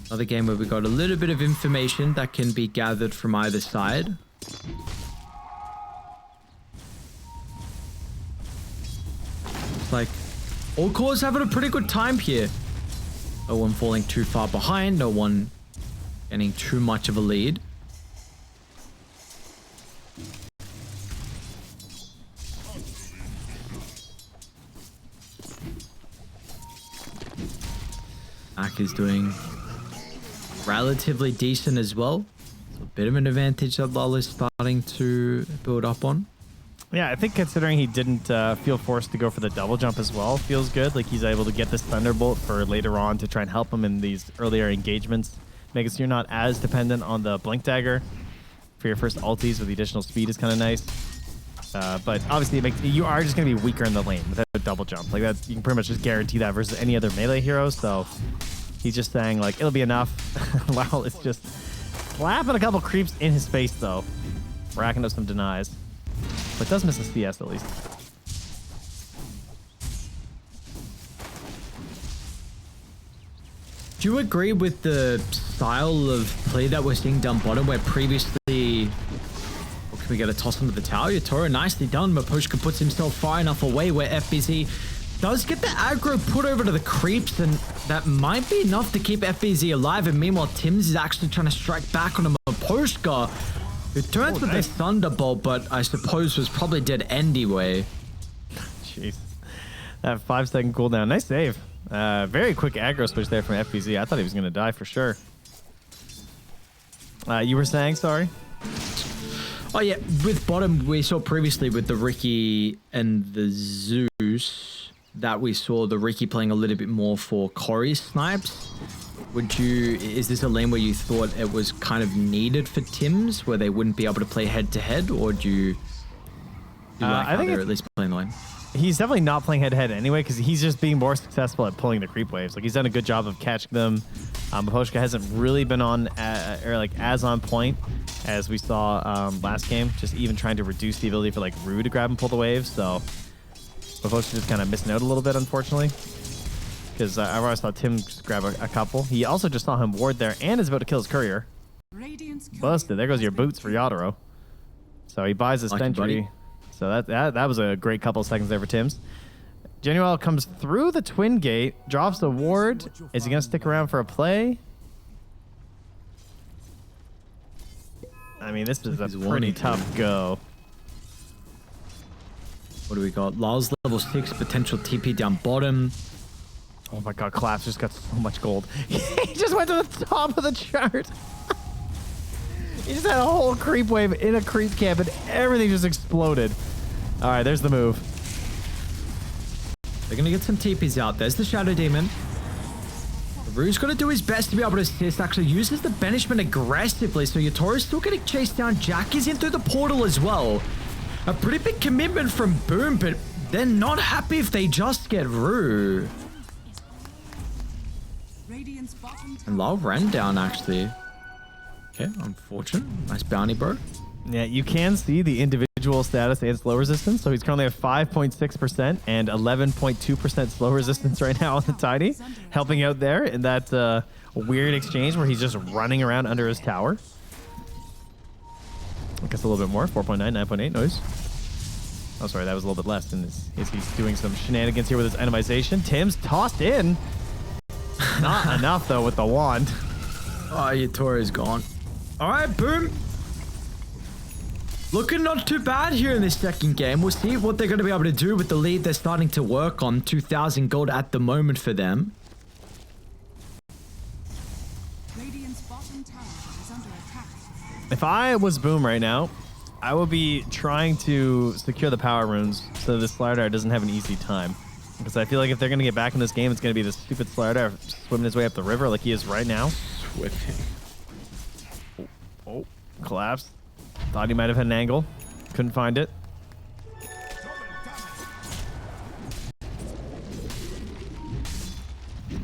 Another game where we got a little bit of information that can be gathered from either side. It's like all cores having a pretty good time here. No one falling too far behind, no one getting too much of a lead. Ak is doing relatively decent as well. So a bit of an advantage that Lol is starting to build up on. Yeah, I think considering he didn't feel forced to go for the double jump as well, feels good. Like he's able to get this Thunderbolt for later on to try and help him in these earlier engagements. make it so you're not as dependent on the blink dagger for your first ultis with the additional speed is kind of nice. But obviously, you are just going to be weaker in the lane without a double jump. Like that, you can pretty much just guarantee that versus any other melee hero. So he's just saying like it'll be enough. Wow, it's just slapping a couple creeps in his face though, racking up some denies, but does miss a CS at least. Do you agree with the style of play that we're seeing down bottom where previously... Well, can we get a toss into the tower? Yatoro, nicely done. Maposhka puts himself far enough away where FBZ does get the aggro put over to the creeps, and that might be enough to keep FBZ alive. And meanwhile, Tim's is actually trying to strike back on a Maposhka, who turns with a Thunderbolt, but I suppose was probably dead anyway. Jeez. That 5-second cooldown. Nice save. Very quick aggro switch there from FBZ. I thought he was going to die for sure. You were saying, sorry? Oh yeah, with bottom, we saw previously with the Riki and the Zeus that we saw the Riki playing a little bit more for Corey snipes. Is this a lane where you thought it was kind of needed for Tim's, where they wouldn't be able to play head to head, or do you like how they're at least playing the lane? He's definitely not playing head-to-head anyway, because he's just being more successful at pulling the creep waves. Like, he's done a good job of catching them. Maposhka hasn't really been on, as on point as we saw last game, just even trying to reduce the ability for, like, Rue to grab and pull the waves. So, Maposhka just kind of missing out a little bit, unfortunately, because I already saw Tim just grab a couple. He also just saw him ward there and is about to kill his courier. Busted. There goes your boots for Yatoro. So, he buys his Sentry. So that was a great couple of seconds there for Tim's. Genuel comes through the twin gate, drops the ward. Is he going to stick around for a play? I mean, this is a pretty tough go. What do we got? Lals level 6, potential TP down bottom. Oh my god, Collapse just got so much gold. He just went to the top of the chart. He just had a whole creep wave in a creep camp and everything just exploded. All right, there's the move. They're going to get some TPs out. There's the Shadow Demon. Rue's going to do his best to be able to assist. Actually uses the banishment aggressively. So Yatoro's still getting chased down. Jack is in through the portal as well. A pretty big commitment from Boom, but they're not happy if they just get Rue. And Lal ran down, actually. Okay, unfortunate. Nice bounty, bro. Yeah, you can see the individual status and slow resistance. So he's currently at 5.6% and 11.2% slow resistance right now on the Tiny, helping out there in that weird exchange where he's just running around under his tower. I guess a little bit more. 4.9, 9.8, noise. Oh, sorry, that was a little bit less. And he's doing some shenanigans here with his itemization. Tim's tossed in. Not enough, though, with the wand. Oh, Yatoro's gone. All right, Boom. Looking not too bad here in this second game. We'll see what they're going to be able to do with the lead they're starting to work on. 2,000 gold at the moment for them. If I was Boom right now, I would be trying to secure the power runes so the Slider doesn't have an easy time. Because I feel like if they're going to get back in this game, it's going to be the stupid Slider swimming his way up the river like he is right now. Swimming. Oh, collapsed. Thought he might have had an angle. Couldn't find it.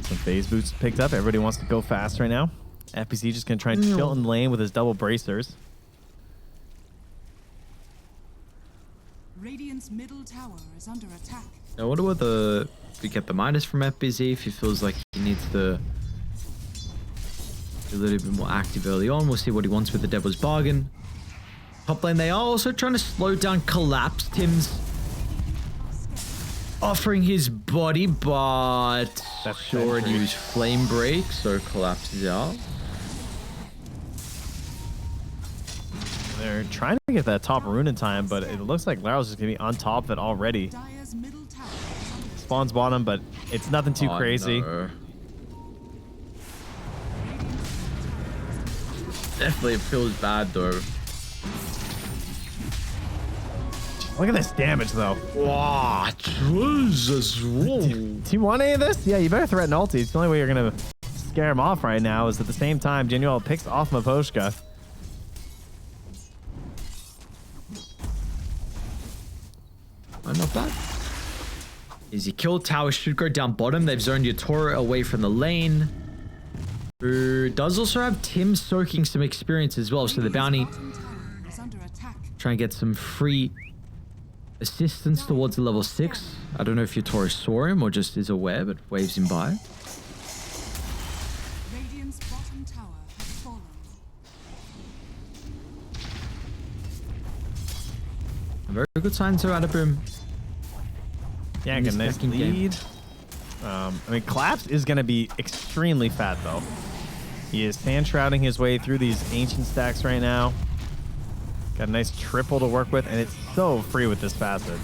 Some phase boots picked up. Everybody wants to go fast right now. FPC just going to try and chill in the lane with his double bracers. Radiant's middle tower is under attack. I wonder what we get the minus from FBZ if he feels like he needs to be a little bit more active early on. We'll see what he wants with the Devil's Bargain. Top lane, they are also trying to slow down Collapse. Tim's offering his body, but that's sure and use Flame Break, so Collapse is out. They're trying to get that top rune in time, but it looks like Laryl's just going to be on top of it already. Spawns bottom, but it's nothing too crazy. No. Definitely feels bad, though. Look at this damage, though. Wow, Jesus. Do you want any of this? Yeah, you better threaten ulti. It's the only way you're going to scare him off right now is at the same time, Genuel picks off Miposhka. Oh, not bad. Easy kill. Tower should go down bottom. They've zoned Yatoro away from the lane. Who does also have Tim soaking some experience as well. So the bounty try and get some free assistance towards the level 6. I don't know if Yatoro saw him or just is aware, but waves him by. Radiant's bottom tower has fallen. Very good signs are out of him. Yeah, In get a this nice second game. lead. I mean, Collapse is going to be extremely fat, though. He is sand shrouding his way through these ancient stacks right now. Got a nice triple to work with, and it's so free with this facet.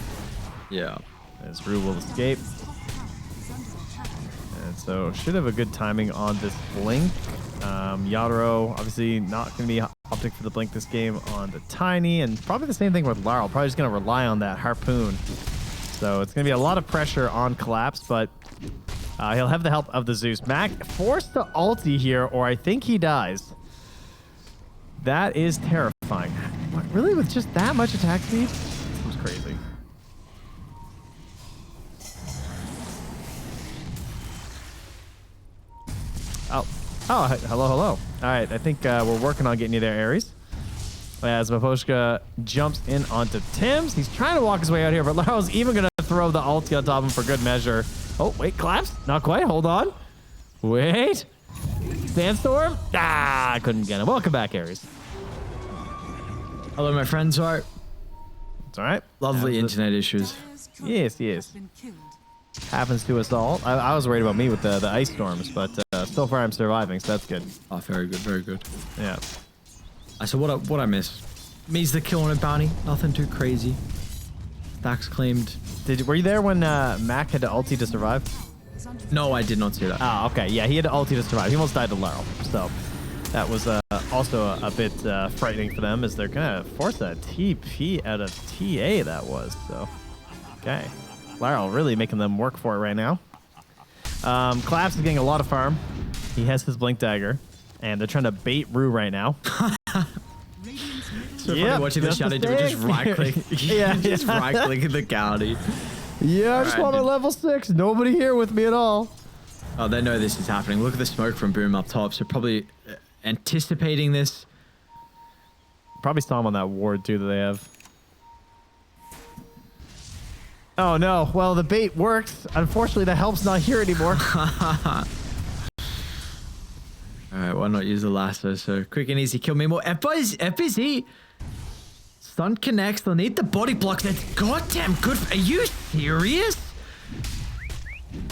Yeah. As Rue will escape. And so should have a good timing on this blink. Yadro, obviously not going to be opting for the blink this game on the Tiny, and probably the same thing with Laurel. Probably just going to rely on that Harpoon. So it's going to be a lot of pressure on Collapse, but he'll have the help of the Zeus. Mac forced to ulti here, or I think he dies. That is terrifying. What, really, with just that much attack speed? It was crazy. Oh, hello. All right, I think we're working on getting you there, Ares. As Miposhka jumps in onto Tim's. He's trying to walk his way out here, but Laro's even going to throw the ulti on top of him for good measure. Oh, wait, collapse? Not quite. Hold on. Wait. Sandstorm? Ah, I couldn't get him. Welcome back, Ares. Hello, my friends. Art. It's all right. Lovely internet issues. Yes. Been killed. Happens to us all. I was worried about me with the ice storms, but so far I'm surviving, so that's good. Oh, very good, very good. Yeah. So what I missed? Me's the kill on a bounty. Nothing too crazy. Stacks claimed. Were you there when Mac had to ulti to survive? No, I did not see that. Ah, okay. Yeah, he had to ulti to survive. He almost died to Laurel. So that was also a bit frightening for them, as they're going to force a TP out of TA, that was. So, okay. Laurel really making them work for it right now. Collapse is getting a lot of farm. He has his Blink Dagger, and they're trying to bait Rue right now. So funny watching the Shadow do just right click. Just right click the county. Yeah, I just want a level 6. Nobody here with me at all. Oh, they know this is happening. Look at the smoke from Boom up top. So probably anticipating this. Probably saw him on that ward too that they have. Oh no, well the bait works. Unfortunately the help's not here anymore. Alright, why not use the lasso? So quick and easy kill me more. FBZ. Stun connects. They'll need the body block. That's goddamn good. Are you serious?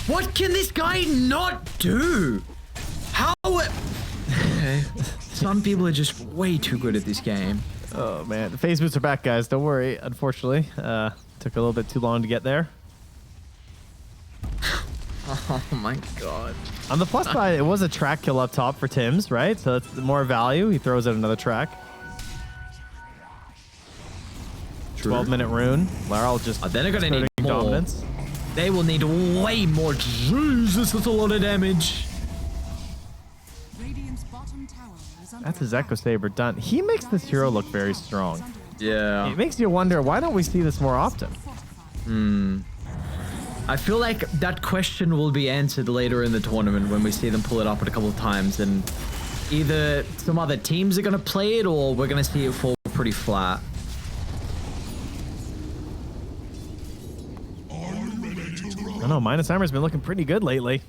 What can this guy not do? How? Okay. Some people are just way too good at this game. Oh man, the phase boots are back, guys. Don't worry. Unfortunately, took a little bit too long to get there. Oh my god. On the plus side, it was a track kill up top for Tim's, right? So that's more value. He throws out another track. 12-minute rune. Laurel just then they're gonna need more. Dominance. They will need way more. Jesus, that's a lot of damage. Radiant's bottom tower is under That's his Echo Saber done. He makes this hero look very strong. Yeah. It makes you wonder, why don't we see this more often? I feel like that question will be answered later in the tournament when we see them pull it up a couple of times, and either some other teams are going to play it or we're going to see it fall pretty flat. I don't know, Minus Armor's been looking pretty good lately.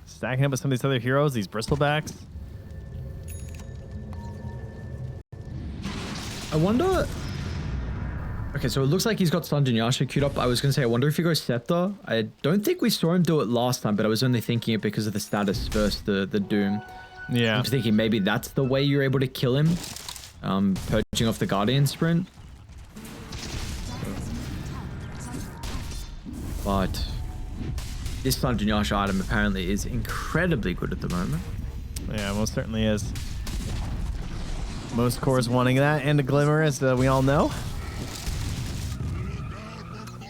Stacking up with some of these other heroes, these Bristlebacks. I wonder... Okay, so it looks like he's got Sanjin Yasha queued up. I was going to say, I wonder if he goes Scepter. I don't think we saw him do it last time, but I was only thinking it because of the status versus the Doom. Yeah. I'm thinking maybe that's the way you're able to kill him. Purging off the Guardian sprint. But this Sanjin Yasha item apparently is incredibly good at the moment. Yeah, most certainly is. Most cores wanting that, and a Glimmer, as we all know.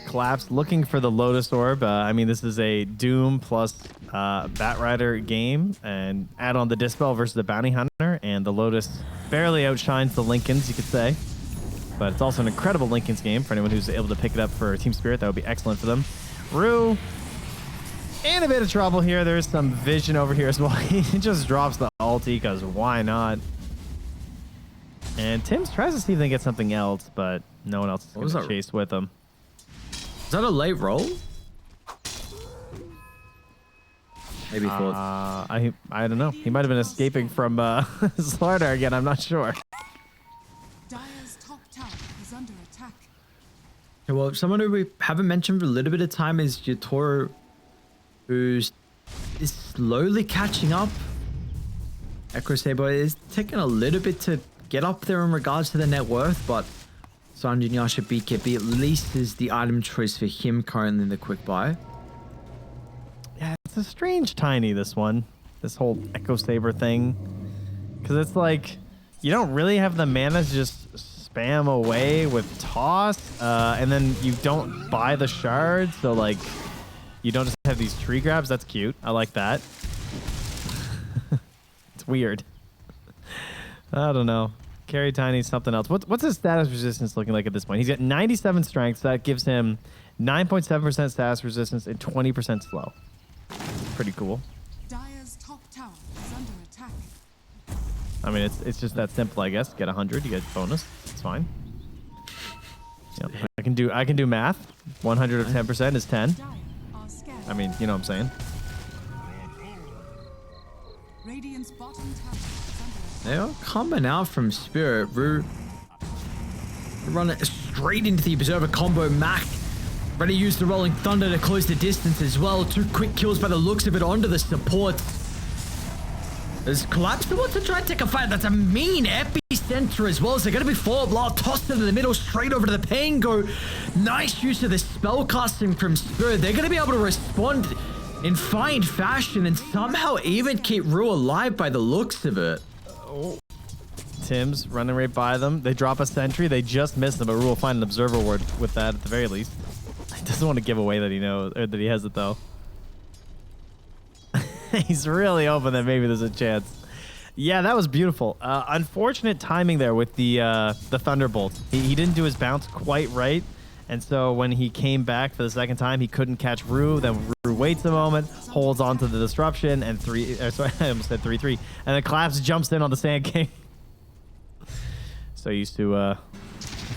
Collapse looking for the Lotus Orb. I mean, this is a Doom plus Batrider game, and add on the Dispel versus the Bounty Hunter, and the Lotus barely outshines the Lincolns, you could say. But it's also an incredible Lincolns game for anyone who's able to pick it up for Team Spirit. That would be excellent for them. Rue in a bit of trouble here. There's some vision over here as well. He just drops the ulti because why not? And Tim's tries to see if they get something else, but no one else is going to chase with him. Is that a late roll? Maybe thought. I don't know. He might have been escaping from Slardar again. I'm not sure. Dire's top tower is under attack. Okay, well, someone who we haven't mentioned for a little bit of time is Yatoro, who's is slowly catching up. Echo Saber is taking a little bit to get up there in regards to the net worth, but Sanjin Yasha BKB at least is the item choice for him currently in the quick buy. Yeah, it's a strange tiny, this one. This whole Echo Saber thing. Because it's like, you don't really have the mana to just spam away with toss, and then you don't buy the shards, so like, you don't just have these tree grabs. That's cute. I like that. It's weird. I don't know. Carry Tiny something else. What's his status resistance looking like at this point? He's got 97 strength, so that gives him 9.7% status resistance and 20% slow. Pretty cool. Dire's top tower is under attack. I mean, it's just that simple, I guess. Get 100, you get bonus. It's fine. Yep. I can do math. 100 of 10% is 10. Dire are scared. I mean, you know what I'm saying. Radiant's bottom tower is under attack. They are coming out from Spirit. Rue run it straight into the Observer combo. Mac ready to use the Rolling Thunder to close the distance as well. 2 quick kills by the looks of it onto the supports. There's Collapse wants to try and take a fight. That's a mean epicenter as well. So they're going to be forward blow, tossed into the middle, straight over to the Pango. Nice use of the spell casting from Spirit. They're going to be able to respond in fine fashion and somehow even keep Rue alive by the looks of it. Oh. Tim's running right by them. They drop a sentry. They just missed them, but Rue will find an observer ward with that at the very least. He doesn't want to give away that he knows, or that he has it though. He's really hoping that maybe there's a chance. Yeah, that was beautiful. Unfortunate timing there with the Thunderbolt. He didn't do his bounce quite right, and so when he came back for the second time, he couldn't catch Rue. Then Rue waits a moment, holds on to the disruption, and sorry, I almost said 3-3, and then Collapse jumps in on the Sand King. So used to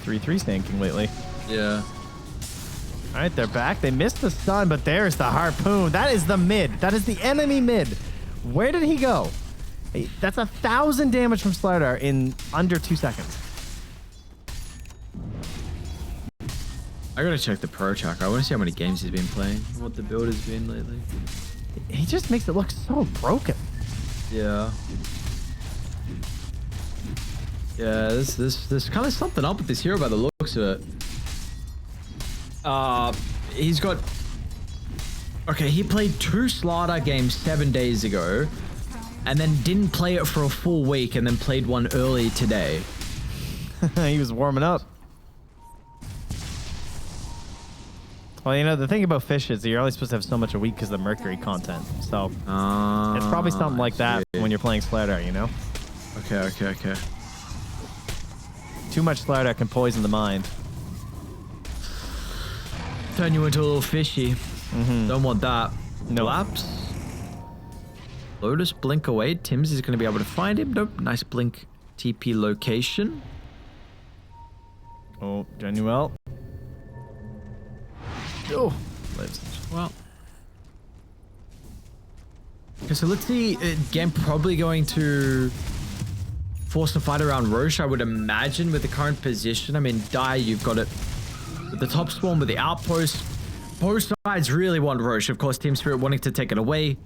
3-3 Sand King lately. Yeah. All right, they're back. They missed the stun, but there's the harpoon. That is the mid. That is the enemy mid. Where did he go? Hey, that's 1,000 damage from Slardar in under 2 seconds. I gotta check the pro tracker. I want to see how many games he's been playing, what the build has been lately. He just makes it look so broken. Yeah. Yeah, there's kind of something up with this hero by the looks of it. He's got... Okay, he played 2 Slardar games 7 days ago, and then didn't play it for a full week, and then played one early today. He was warming up. Well, you know, the thing about fish is you're only supposed to have so much a week because of the Mercury content. So, it's probably something like that when you're playing Slardar, you know? Okay. Too much Slardar can poison the mind. Turn you into a little fishy. Don't want that. No. Collapse. Lotus blink away. Tim's is going to be able to find him. Nope. Nice blink TP location. Oh, Genuel. Oh, lives. Well. Okay, so let's see. Again, probably going to force a fight around Roche, I would imagine, with the current position. I mean, Dire, you've got it with the top spawn with the outpost. Both sides really want Roche. Of course, Team Spirit wanting to take it away.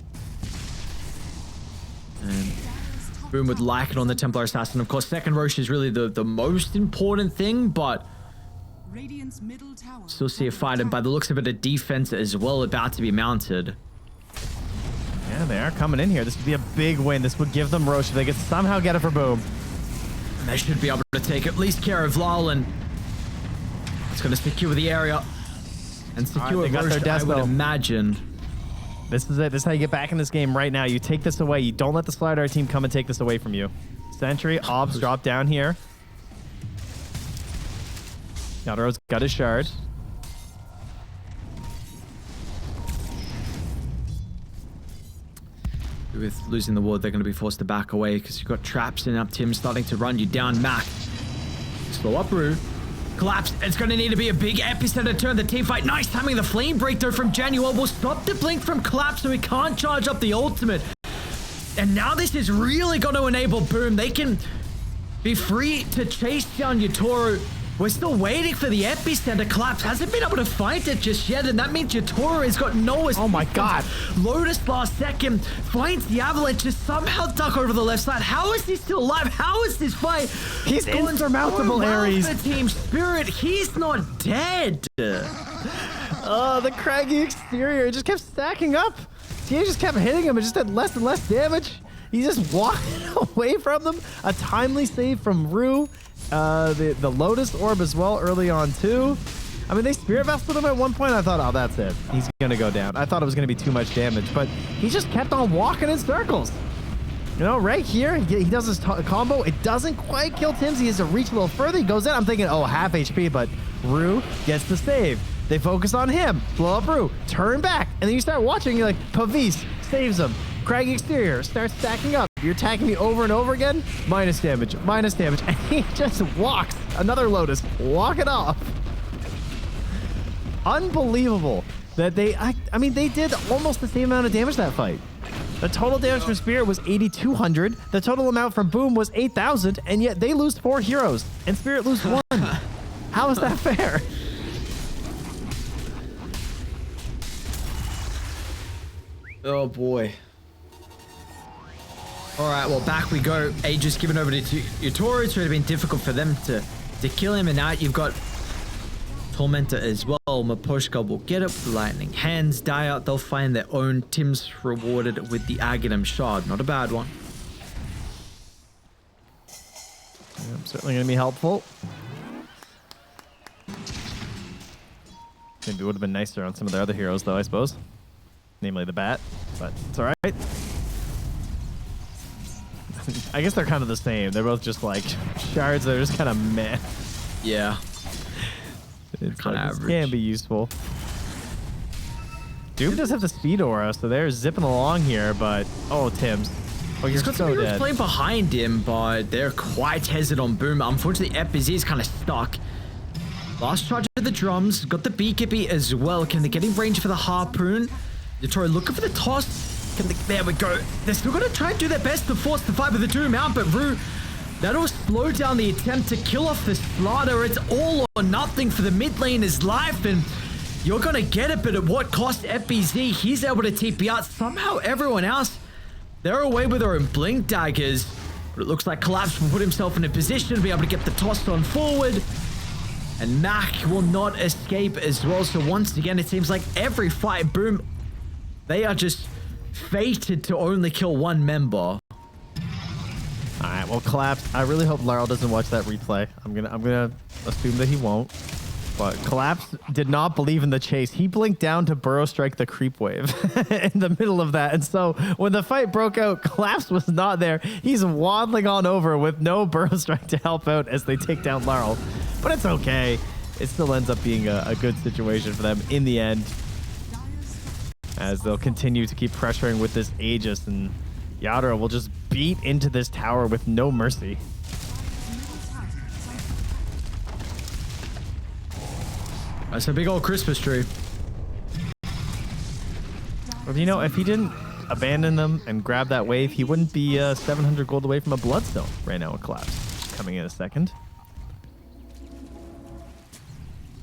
And Boom would like it on the Templar Assassin. Of course, second Roche is really the most important thing, but Radiant's middle tower still see a fight, and by the looks of it, a defense as well about to be mounted. Yeah, they are coming in here. This would be a big win. This would give them Roche if they could somehow get it for Boom. And they should be able to take at least care of Lyle, and it's going to secure the area. And secure they got their Roche, I death would though. imagine. This is it. This is how you get back in this game right now. You take this away. You don't let the Slider team come and take this away from you. Sentry, Obs drop down here. Yadaro's got his shard. With losing the ward, they're going to be forced to back away because you've got traps in up. Tim starting to run you down. Mac. Slow up, Rue. Collapse. It's going to need to be a big epicenter turn the team fight. Nice timing. The flame breakthrough from Genuine will stop the blink from Collapse so he can't charge up the ultimate. And now this is really going to enable Boom. They can be free to chase down Yatoro. We're still waiting for the epicenter. Collapse hasn't been able to find it just yet, and that means Yatoro has got no escape. Oh my god. Lotus last second finds the avalanche, just somehow duck over the left side. How is he still alive? How is this fight? He's going insurmountable, so well Ares. for Team Spirit. He's not dead. Oh, the craggy exterior just kept stacking up. TA just kept hitting him. It just did less and less damage. He's just walking away from them. A timely save from Rue. The Lotus Orb as well early on too. I mean, they Spirit Vested him at one point. I thought, oh, that's it. He's going to go down. I thought it was going to be too much damage, but he just kept on walking in circles. You know, right here, he does his combo. It doesn't quite kill Tim's. He has to reach a little further. He goes in. I'm thinking, oh, half HP, but Rue gets the save. They focus on him. Blow up Rue. Turn back. And then you start watching. You're like, Pavis saves him. Craggy exterior starts stacking up. You're attacking me over and over again. Minus damage. Minus damage. And he just walks. Another Lotus. Walk it off. Unbelievable that I mean, they did almost the same amount of damage that fight. The total damage from Spirit was 8,200. The total amount from Boom was 8,000. And yet they lose 4 heroes. And Spirit lose 1. How is that fair? Oh boy. All right, well, back we go. Aegis given over to Yatoro. It's really been difficult for them to kill him. And now you've got Tormentor as well. Maposhka will get it. Lightning Hands die out. They'll find their own. Tim's rewarded with the Aghanim Shard. Not a bad one. Yeah, certainly going to be helpful. Maybe it would have been nicer on some of their other heroes, though, I suppose. Namely the Bat. But it's all right. I guess they're kind of the same. They're both just like shards that are just kind of meh. Yeah. It's kind of like, average. Can be useful. Doom does have the speed aura, so they're zipping along here, but oh, Tim's. Oh, He's you're got so some heroes dead. playing behind him, but they're quite hesitant on Boom. Unfortunately, FBZ is kind of stuck. Last charge of the drums. Got the BKB as well. Can they get in range for the harpoon? Yatoro looking for the toss. There we go. They're still going to try and do their best to force the fight with the Doom out, but Rue, that'll slow down the attempt to kill off the Slaughter. It's all or nothing for the mid laner's life, and you're going to get it, but at what cost? FBZ, he's able to TP out. Somehow everyone else, they're away with their own blink daggers. But it looks like Collapse will put himself in a position to be able to get the toss on forward. And Mac will not escape as well. So once again, it seems like every fight, Boom, they are just fated to only kill one member. All right, well, Collapse. I really hope Laryl doesn't watch that replay. I'm gonna assume that he won't. But Collapse did not believe in the chase. He blinked down to burrow strike the creep wave in the middle of that. And so when the fight broke out, Collapse was not there. He's waddling on over with no burrow strike to help out as they take down Laryl. But it's okay. It still ends up being a good situation for them in the end, as they'll continue to keep pressuring with this Aegis, and Yadra will just beat into this tower with no mercy. That's a big old Christmas tree. But you know, if he didn't abandon them and grab that wave, he wouldn't be 700 gold away from a Bloodstone right now in Collapse. Coming in a second.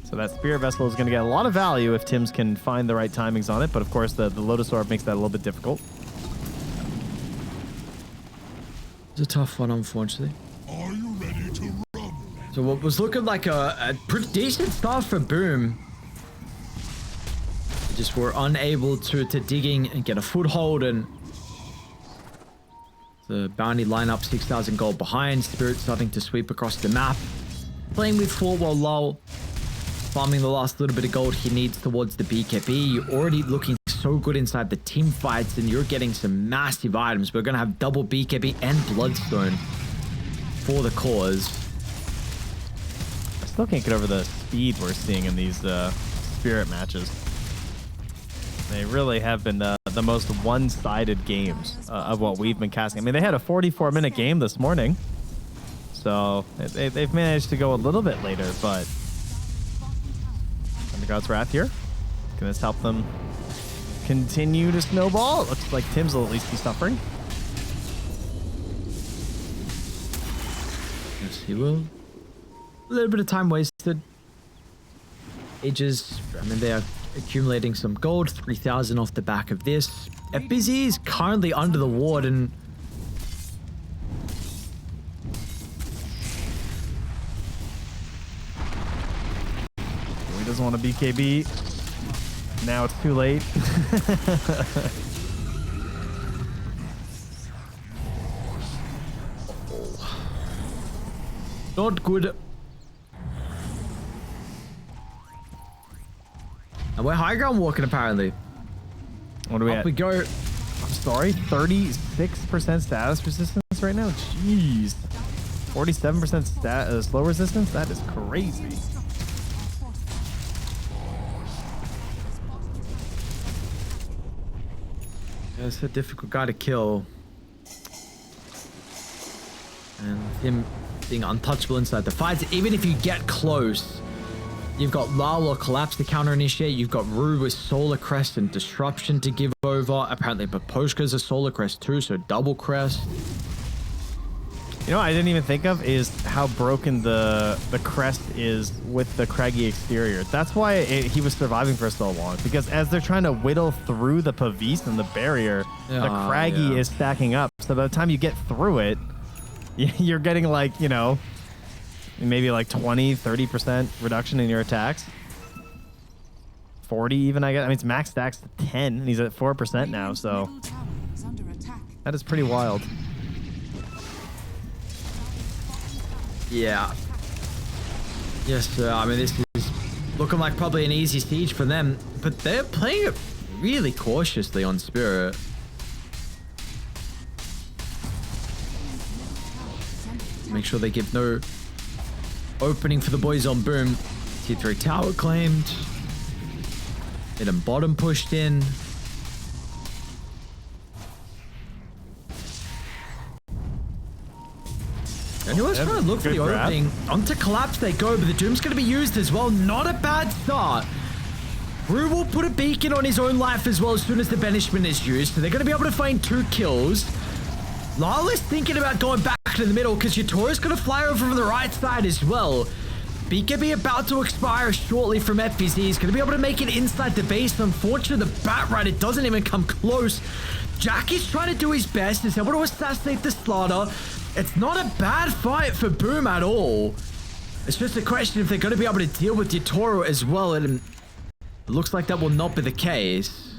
So that Spirit Vessel is going to get a lot of value if Tim's can find the right timings on it, but of course the Lotus Orb makes that a little bit difficult. It's a tough one, unfortunately. Are you ready to rumble? So what was looking like a pretty decent start for Boom, they just were unable to dig in and get a foothold, and the bounty lineup 6,000 gold behind. Spirit starting to sweep across the map, playing with 4 while lull. farming the last little bit of gold he needs towards the BKB. You're already looking so good inside the team fights, and you're getting some massive items. We're going to have double BKB and Bloodstone for the cause. I still can't get over the speed we're seeing in these Spirit matches. They really have been the most one-sided games of what we've been casting. I mean, they had a 44-minute game this morning, so they've managed to go a little bit later, but Thunder God's Wrath here. Can this help them continue to snowball? It looks like Tim's will at least be suffering. Yes, he will. A little bit of time wasted. Ages, I mean, they are accumulating some gold, 3,000 off the back of this. FBZ is currently under the ward, and He doesn't want to BKB. Now it's too late. not good. And we're high ground walking, apparently. What do we Up at? we go. I'm sorry, 36% status resistance right now? Jeez. 47% slow resistance? That is crazy. Yeah, it's a difficult guy to kill. And him being untouchable inside the fights, even if you get close, you've got Lal or Collapse to counter initiate. You've got Rue with Solar Crest and Disruption to give over. Apparently, Paposhka's a Solar Crest too, so double crest. You know what I didn't even think of is how broken the crest is with the craggy exterior. That's why he was surviving for so long, because as they're trying to whittle through the Pavise and the barrier, the craggy is stacking up. So by the time you get through it, you're getting like, you know, maybe like 20, 30% reduction in your attacks. 40 even, I guess. I mean, it's max stacks to 10, and he's at 4% now, so that is pretty wild. Yeah. Yes, sir. I mean, this is looking like probably an easy siege for them, but they're playing it really cautiously on Spirit. Make sure they give no opening for the boys on Boom. Tier 3 tower claimed. Hit him bottom pushed in. And he was trying to look for the opening. Onto Collapse they go, but the Doom's going to be used as well. Not a bad start. Rue will put a beacon on his own life as well as soon as the banishment is used. So they're going to be able to find 2 kills. Lyle is thinking about going back to the middle because Yatora's going to fly over from the right side as well. BKB about to expire shortly from FBZ. He's going to be able to make it inside the base. Unfortunately, the Bat Rider doesn't even come close. Jackie's trying to do his best. He's able to assassinate the Slaughter. It's not a bad fight for Boom at all. It's just a question if they're going to be able to deal with Yatoro as well. And it looks like that will not be the case.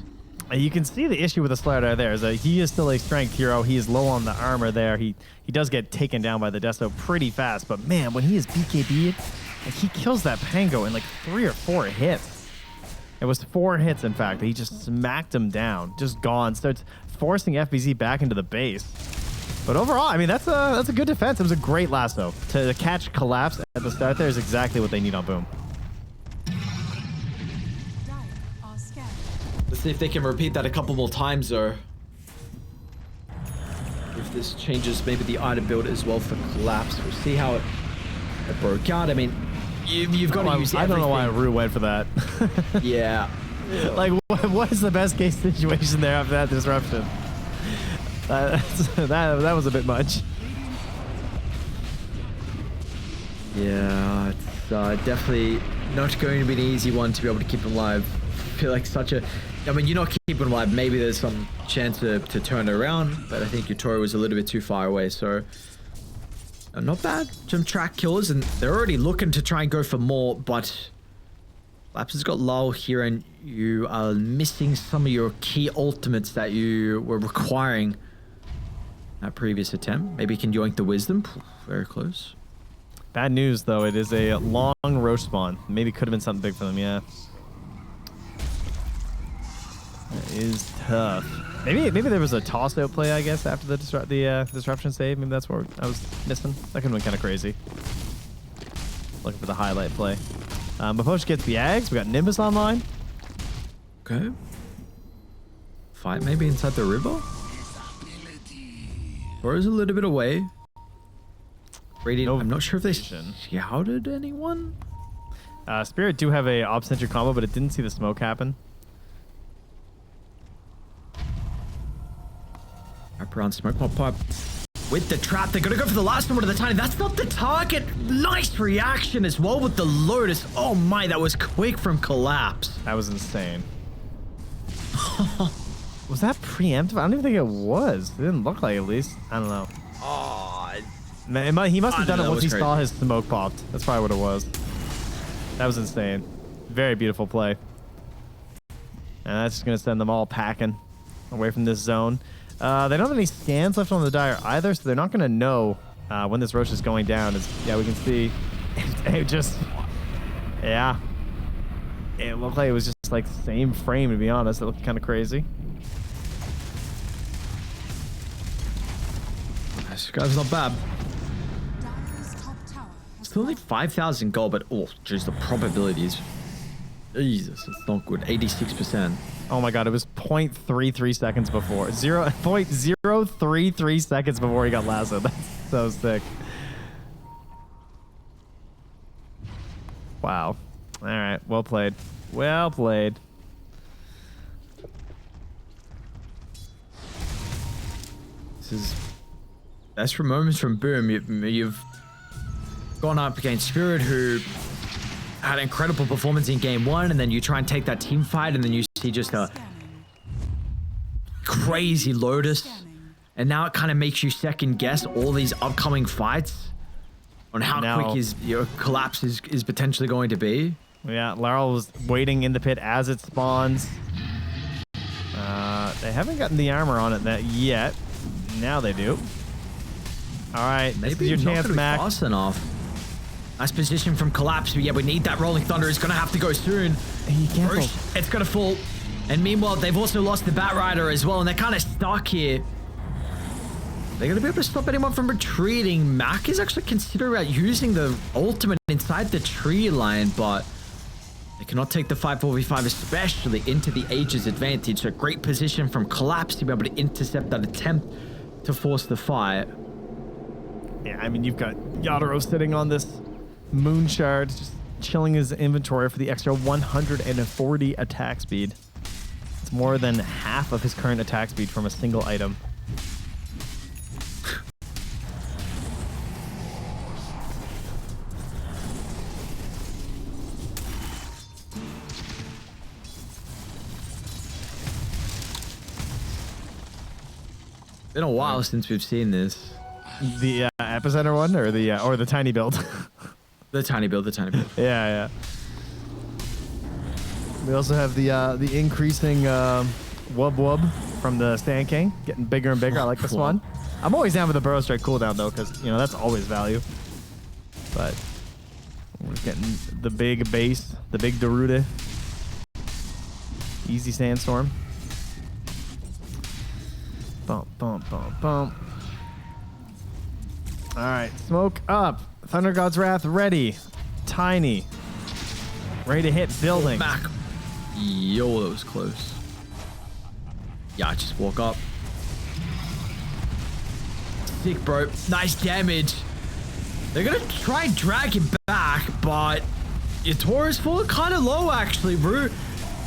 You can see the issue with the Slaughter there is that he is still a strength hero. He is low on the armor there. He does get taken down by the Desto pretty fast. But man, when he is BKB'd, like, he kills that Pango in like 3 or 4 hits. It was 4 hits, in fact. He just smacked him down. Just gone. Starts forcing FBZ back into the base. But overall, I mean, that's a good defense. It was a great lasso. To catch Collapse at the start there is exactly what they need on Boom. Let's see if they can repeat that a couple more times, or if this changes maybe the item build as well for Collapse. We'll see how it broke out. I mean, you've got to use everything. I don't know why Rue went for that. Yeah. Like, what is the best case situation there after that disruption? That was a bit much. Yeah, it's definitely not going to be an easy one to be able to keep him alive. I feel like I mean, you're not keeping him alive. Maybe there's some chance to turn it around, but I think Yatoro was a little bit too far away, so not bad. Some track kills, and they're already looking to try and go for more, but Laps has got Lull here, and you are missing some of your key ultimates that you were requiring that previous attempt. Maybe you can yoink the Wisdom. Very close. Bad news, though. It is a long roach spawn. Maybe could have been something big for them, yeah. That is tough. Maybe there was a toss-out play, I guess, after the disruption save. Maybe that's what I was missing. That could have been kind of crazy. Looking for the highlight play. Mapoch gets the Ags. We got Nimbus online. Okay. Fight maybe inside the river? Or is a little bit away? Radiant, I'm not sure if they shouted anyone. Spirit do have a Obcentric combo, but it didn't see the smoke happen. Wrap around smoke pop pipe. With the trap, they're gonna go for the last one of the tiny. That's not the target. Nice reaction as well with the Lotus. Oh my, that was quick from Collapse. That was insane. Was that preemptive? I don't even think it was. It didn't look like it, at least. I don't know. Oh, He must have done it once he crazy. saw his smoke popped. That's probably what it was. That was insane. Very beautiful play. And that's just going to send them all packing away from this zone. They don't have any scans left on the Dire either, so they're not going to know when this Roche is going down. Yeah, we can see it just... Yeah. It looked like it was just like same frame, to be honest. It looked kind of crazy. this guy's not bad. Dire's top tower has Still only 5,000 gold, but oh, jeez, the probabilities. Jesus, it's not good. 86%. Oh my god, it was 0.33 seconds before. 0.033 seconds before he got lassoed. That's so sick. Wow. All right, well played. Well played. This is best from moments from Boom. You've gone up against Spirit, who had an incredible performance in game one, and then you try and take that team fight, and then you see just a scanning. crazy Lotus, Scanning. and now it kind of makes you second guess all these upcoming fights on how Now- quick your collapse is potentially going to be. Yeah, Laryl was waiting in the pit as it spawns. They haven't gotten the armor on it yet. Now they do. All right, this Maybe is your not chance, gonna be Mac. fast enough. Nice position from Collapse, but yeah, we need that Rolling Thunder. It's gonna have to go soon. He canceled. Roche, it's gonna fall. And meanwhile, they've also lost the Bat Rider as well, and they're kind of stuck here. They're gonna be able to stop anyone from retreating. Mac is actually considering about using the ultimate inside the tree line, but they cannot take the 5-4v5, especially into the Aegis advantage. So great position from Collapse to be able to intercept that attempt to force the fight. Yeah, I mean, you've got Yadoro sitting on this moon shard, just chilling his inventory for the extra 140 attack speed. It's more than half of his current attack speed from a single item. Been a while since we've seen this. The epicenter one, or the tiny build. The tiny build, Yeah. We also have the increasing wub wub from the Sand King, getting bigger and bigger. I like this one. I'm always down for the Burrow Strike cooldown though, because that's always value. But we're getting the big base, the big Darude. Easy Sandstorm. Bump, bump, bump, bump. All right, smoke up. Thunder God's Wrath ready. Tiny. Ready to hit building. Mac. Yo, that was close. Yeah, just walk up. Sick, bro. Nice damage. They're gonna try and drag him back, but your Taurus falling kind of low, actually, bro.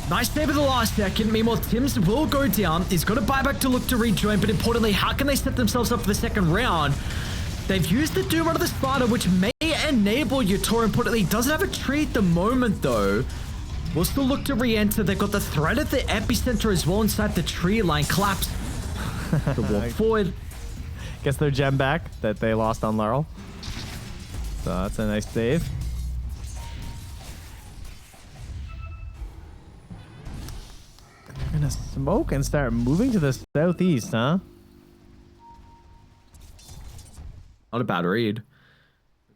Nice save at the last second. Meanwhile, Tim's will go down. He's got a buyback to look to rejoin, but importantly, how can they set themselves up for the second round? They've used the Doom Runner the Spider, which may enable Yator. Importantly, doesn't have a tree at the moment, though. We'll still look to re-enter. They've got the threat at the epicenter as well inside the tree line. Collapse. The walk forward. Gets their gem back that they lost on Laurel. So that's a nice save. They're gonna smoke and start moving to the southeast, huh? Not a bad read.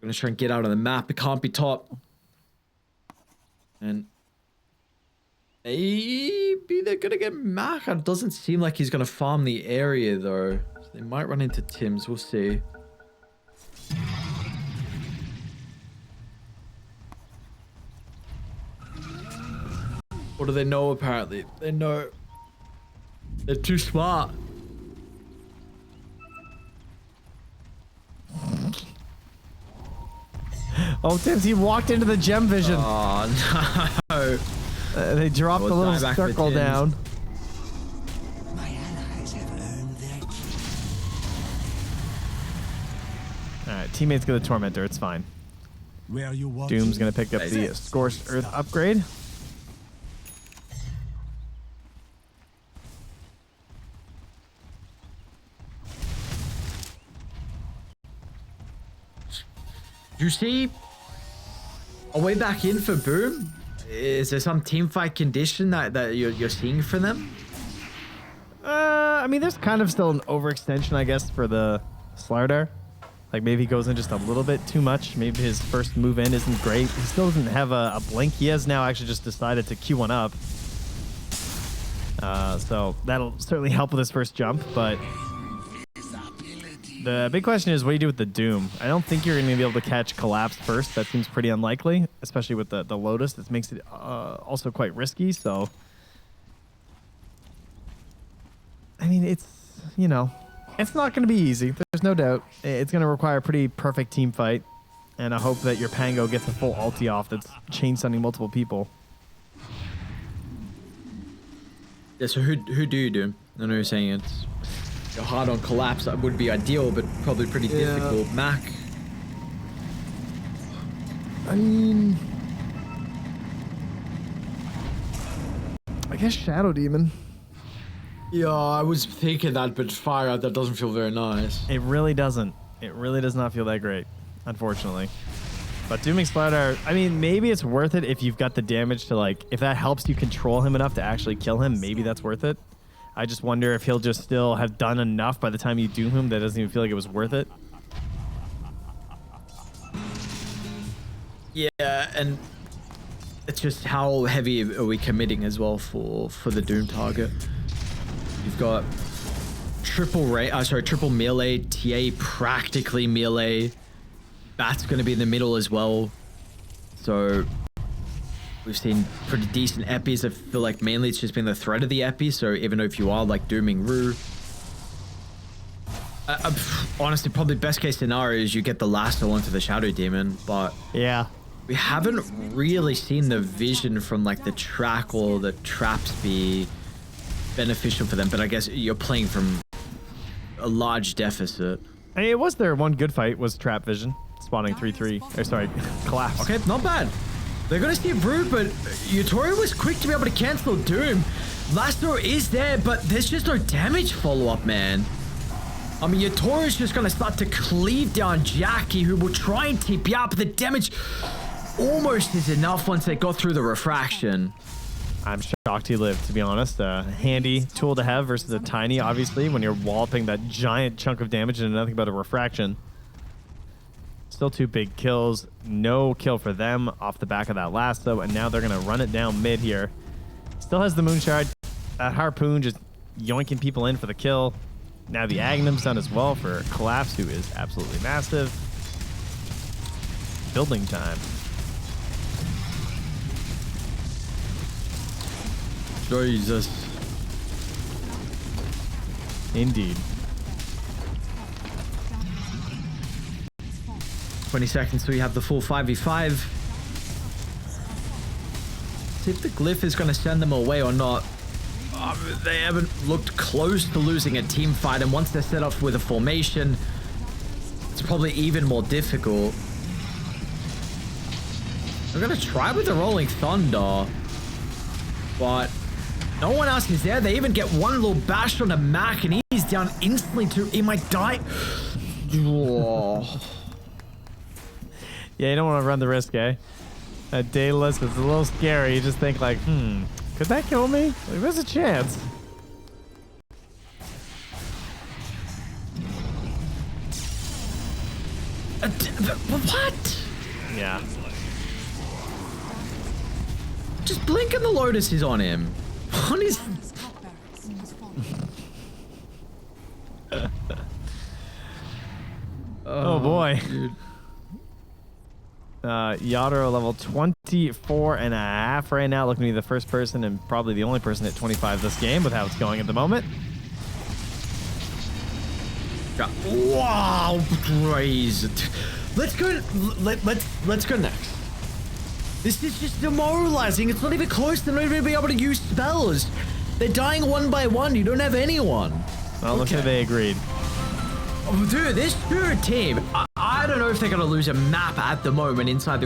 gonna try and get out of the map. It can't be top. And maybe they're gonna get Mac. It doesn't seem like he's gonna farm the area though. So they might run into Tim's. We'll see. What do they know apparently? They know. They're too smart. Oh, Tims, he walked into the gem vision. Oh, no. They dropped the little circle down. My allies have earned their keep. All right, teammates get the Tormentor. It's fine. Where you watching? Doom's going to pick up the Scorched Earth upgrade. Do you see a way back in for Boom? Is there some team fight condition that you're seeing for them? I mean, there's kind of still an overextension, I guess, for the Slardar. Like, maybe he goes in just a little bit too much. Maybe his first move in isn't great. He still doesn't have a blink. He has now actually just decided to Q one up. So that'll certainly help with his first jump, but the big question is, what do you do with the Doom? I don't think you're going to be able to catch Collapse first. That seems pretty unlikely, especially with the Lotus. That makes it also quite risky, so... I mean, it's, you know, it's not going to be easy. There's no doubt. It's going to require a pretty perfect team fight, and I hope that your Pango gets a full ulti off that's chain-stunning multiple people. Yeah, so who do you do? I know you're saying it's... You're hard on Collapse. That would be ideal, but probably pretty difficult. Mac. I mean, I guess Shadow Demon. Yeah, I was thinking that, but Fire Out, that doesn't feel very nice. It really doesn't. It really does not feel that great, unfortunately. But Dooming Slardar, I mean, maybe it's worth it if you've got the damage to, like, if that helps you control him enough to actually kill him, maybe that's worth it. I just wonder if he'll just still have done enough by the time you doom him that doesn't even feel like it was worth it. Yeah, and it's just how heavy are we committing as well for the Doom target. You've got triple melee, TA practically melee. Bat's going to be in the middle as well. So we've seen pretty decent epis. I feel like mainly it's just been the threat of the epi. So even though if you are like dooming Rue, honestly, probably best case scenario is you get the lasso onto the Shadow Demon. But yeah, we haven't really seen the vision from like the track or the traps be beneficial for them. But I guess you're playing from a large deficit. I mean, it was their one good fight was trap vision, spawning 3-3. Or sorry, Collapse. Okay, not bad. They're gonna see Brood, but Yutori was quick to be able to cancel Doom. Lasso is there, but there's just no damage follow-up, man. I mean, Yutori's just gonna start to cleave down Jackie, who will try and TP out, but the damage almost is enough once they got through the refraction. I'm shocked he lived, to be honest. A handy tool to have versus a tiny, obviously, when you're walloping that giant chunk of damage into nothing but a refraction. Still 2 big kills. No kill for them off the back of that lasso, and now they're going to run it down mid here. Still has the Moonshard. That Harpoon just yoinking people in for the kill. Now the Agnum's done as well for Collapse, who is absolutely massive. Building time. Jesus. Indeed. 20 seconds so you have the full 5v5. See if the Glyph is going to send them away or not. They haven't looked close to losing a team fight, and once they're set up with a formation, it's probably even more difficult. They're going to try with the Rolling Thunder, but no one else is there. They even get one little bash on a Mac, and he's down instantly to he might die. Yeah, you don't want to run the risk, eh? That Daedalus is a little scary. You just think like, could that kill me? Like, there's a chance. What? Yeah. Just blink and the Lotus is on him. What is... Enemy's top barracks has fallen. Oh boy. Dude. Yadro level 24 and a half right now, looking to be the first person and probably the only person at 25 this game with how it's going at the moment. Wow, crazy. Let's go. Let's go next. This is just demoralizing. It's not even close. They're not even be able to use spells. They're dying one by one. You don't have anyone. Well, looks like they agreed. Oh, dude, this Spirit team. I don't know if they're gonna lose a map at the moment inside the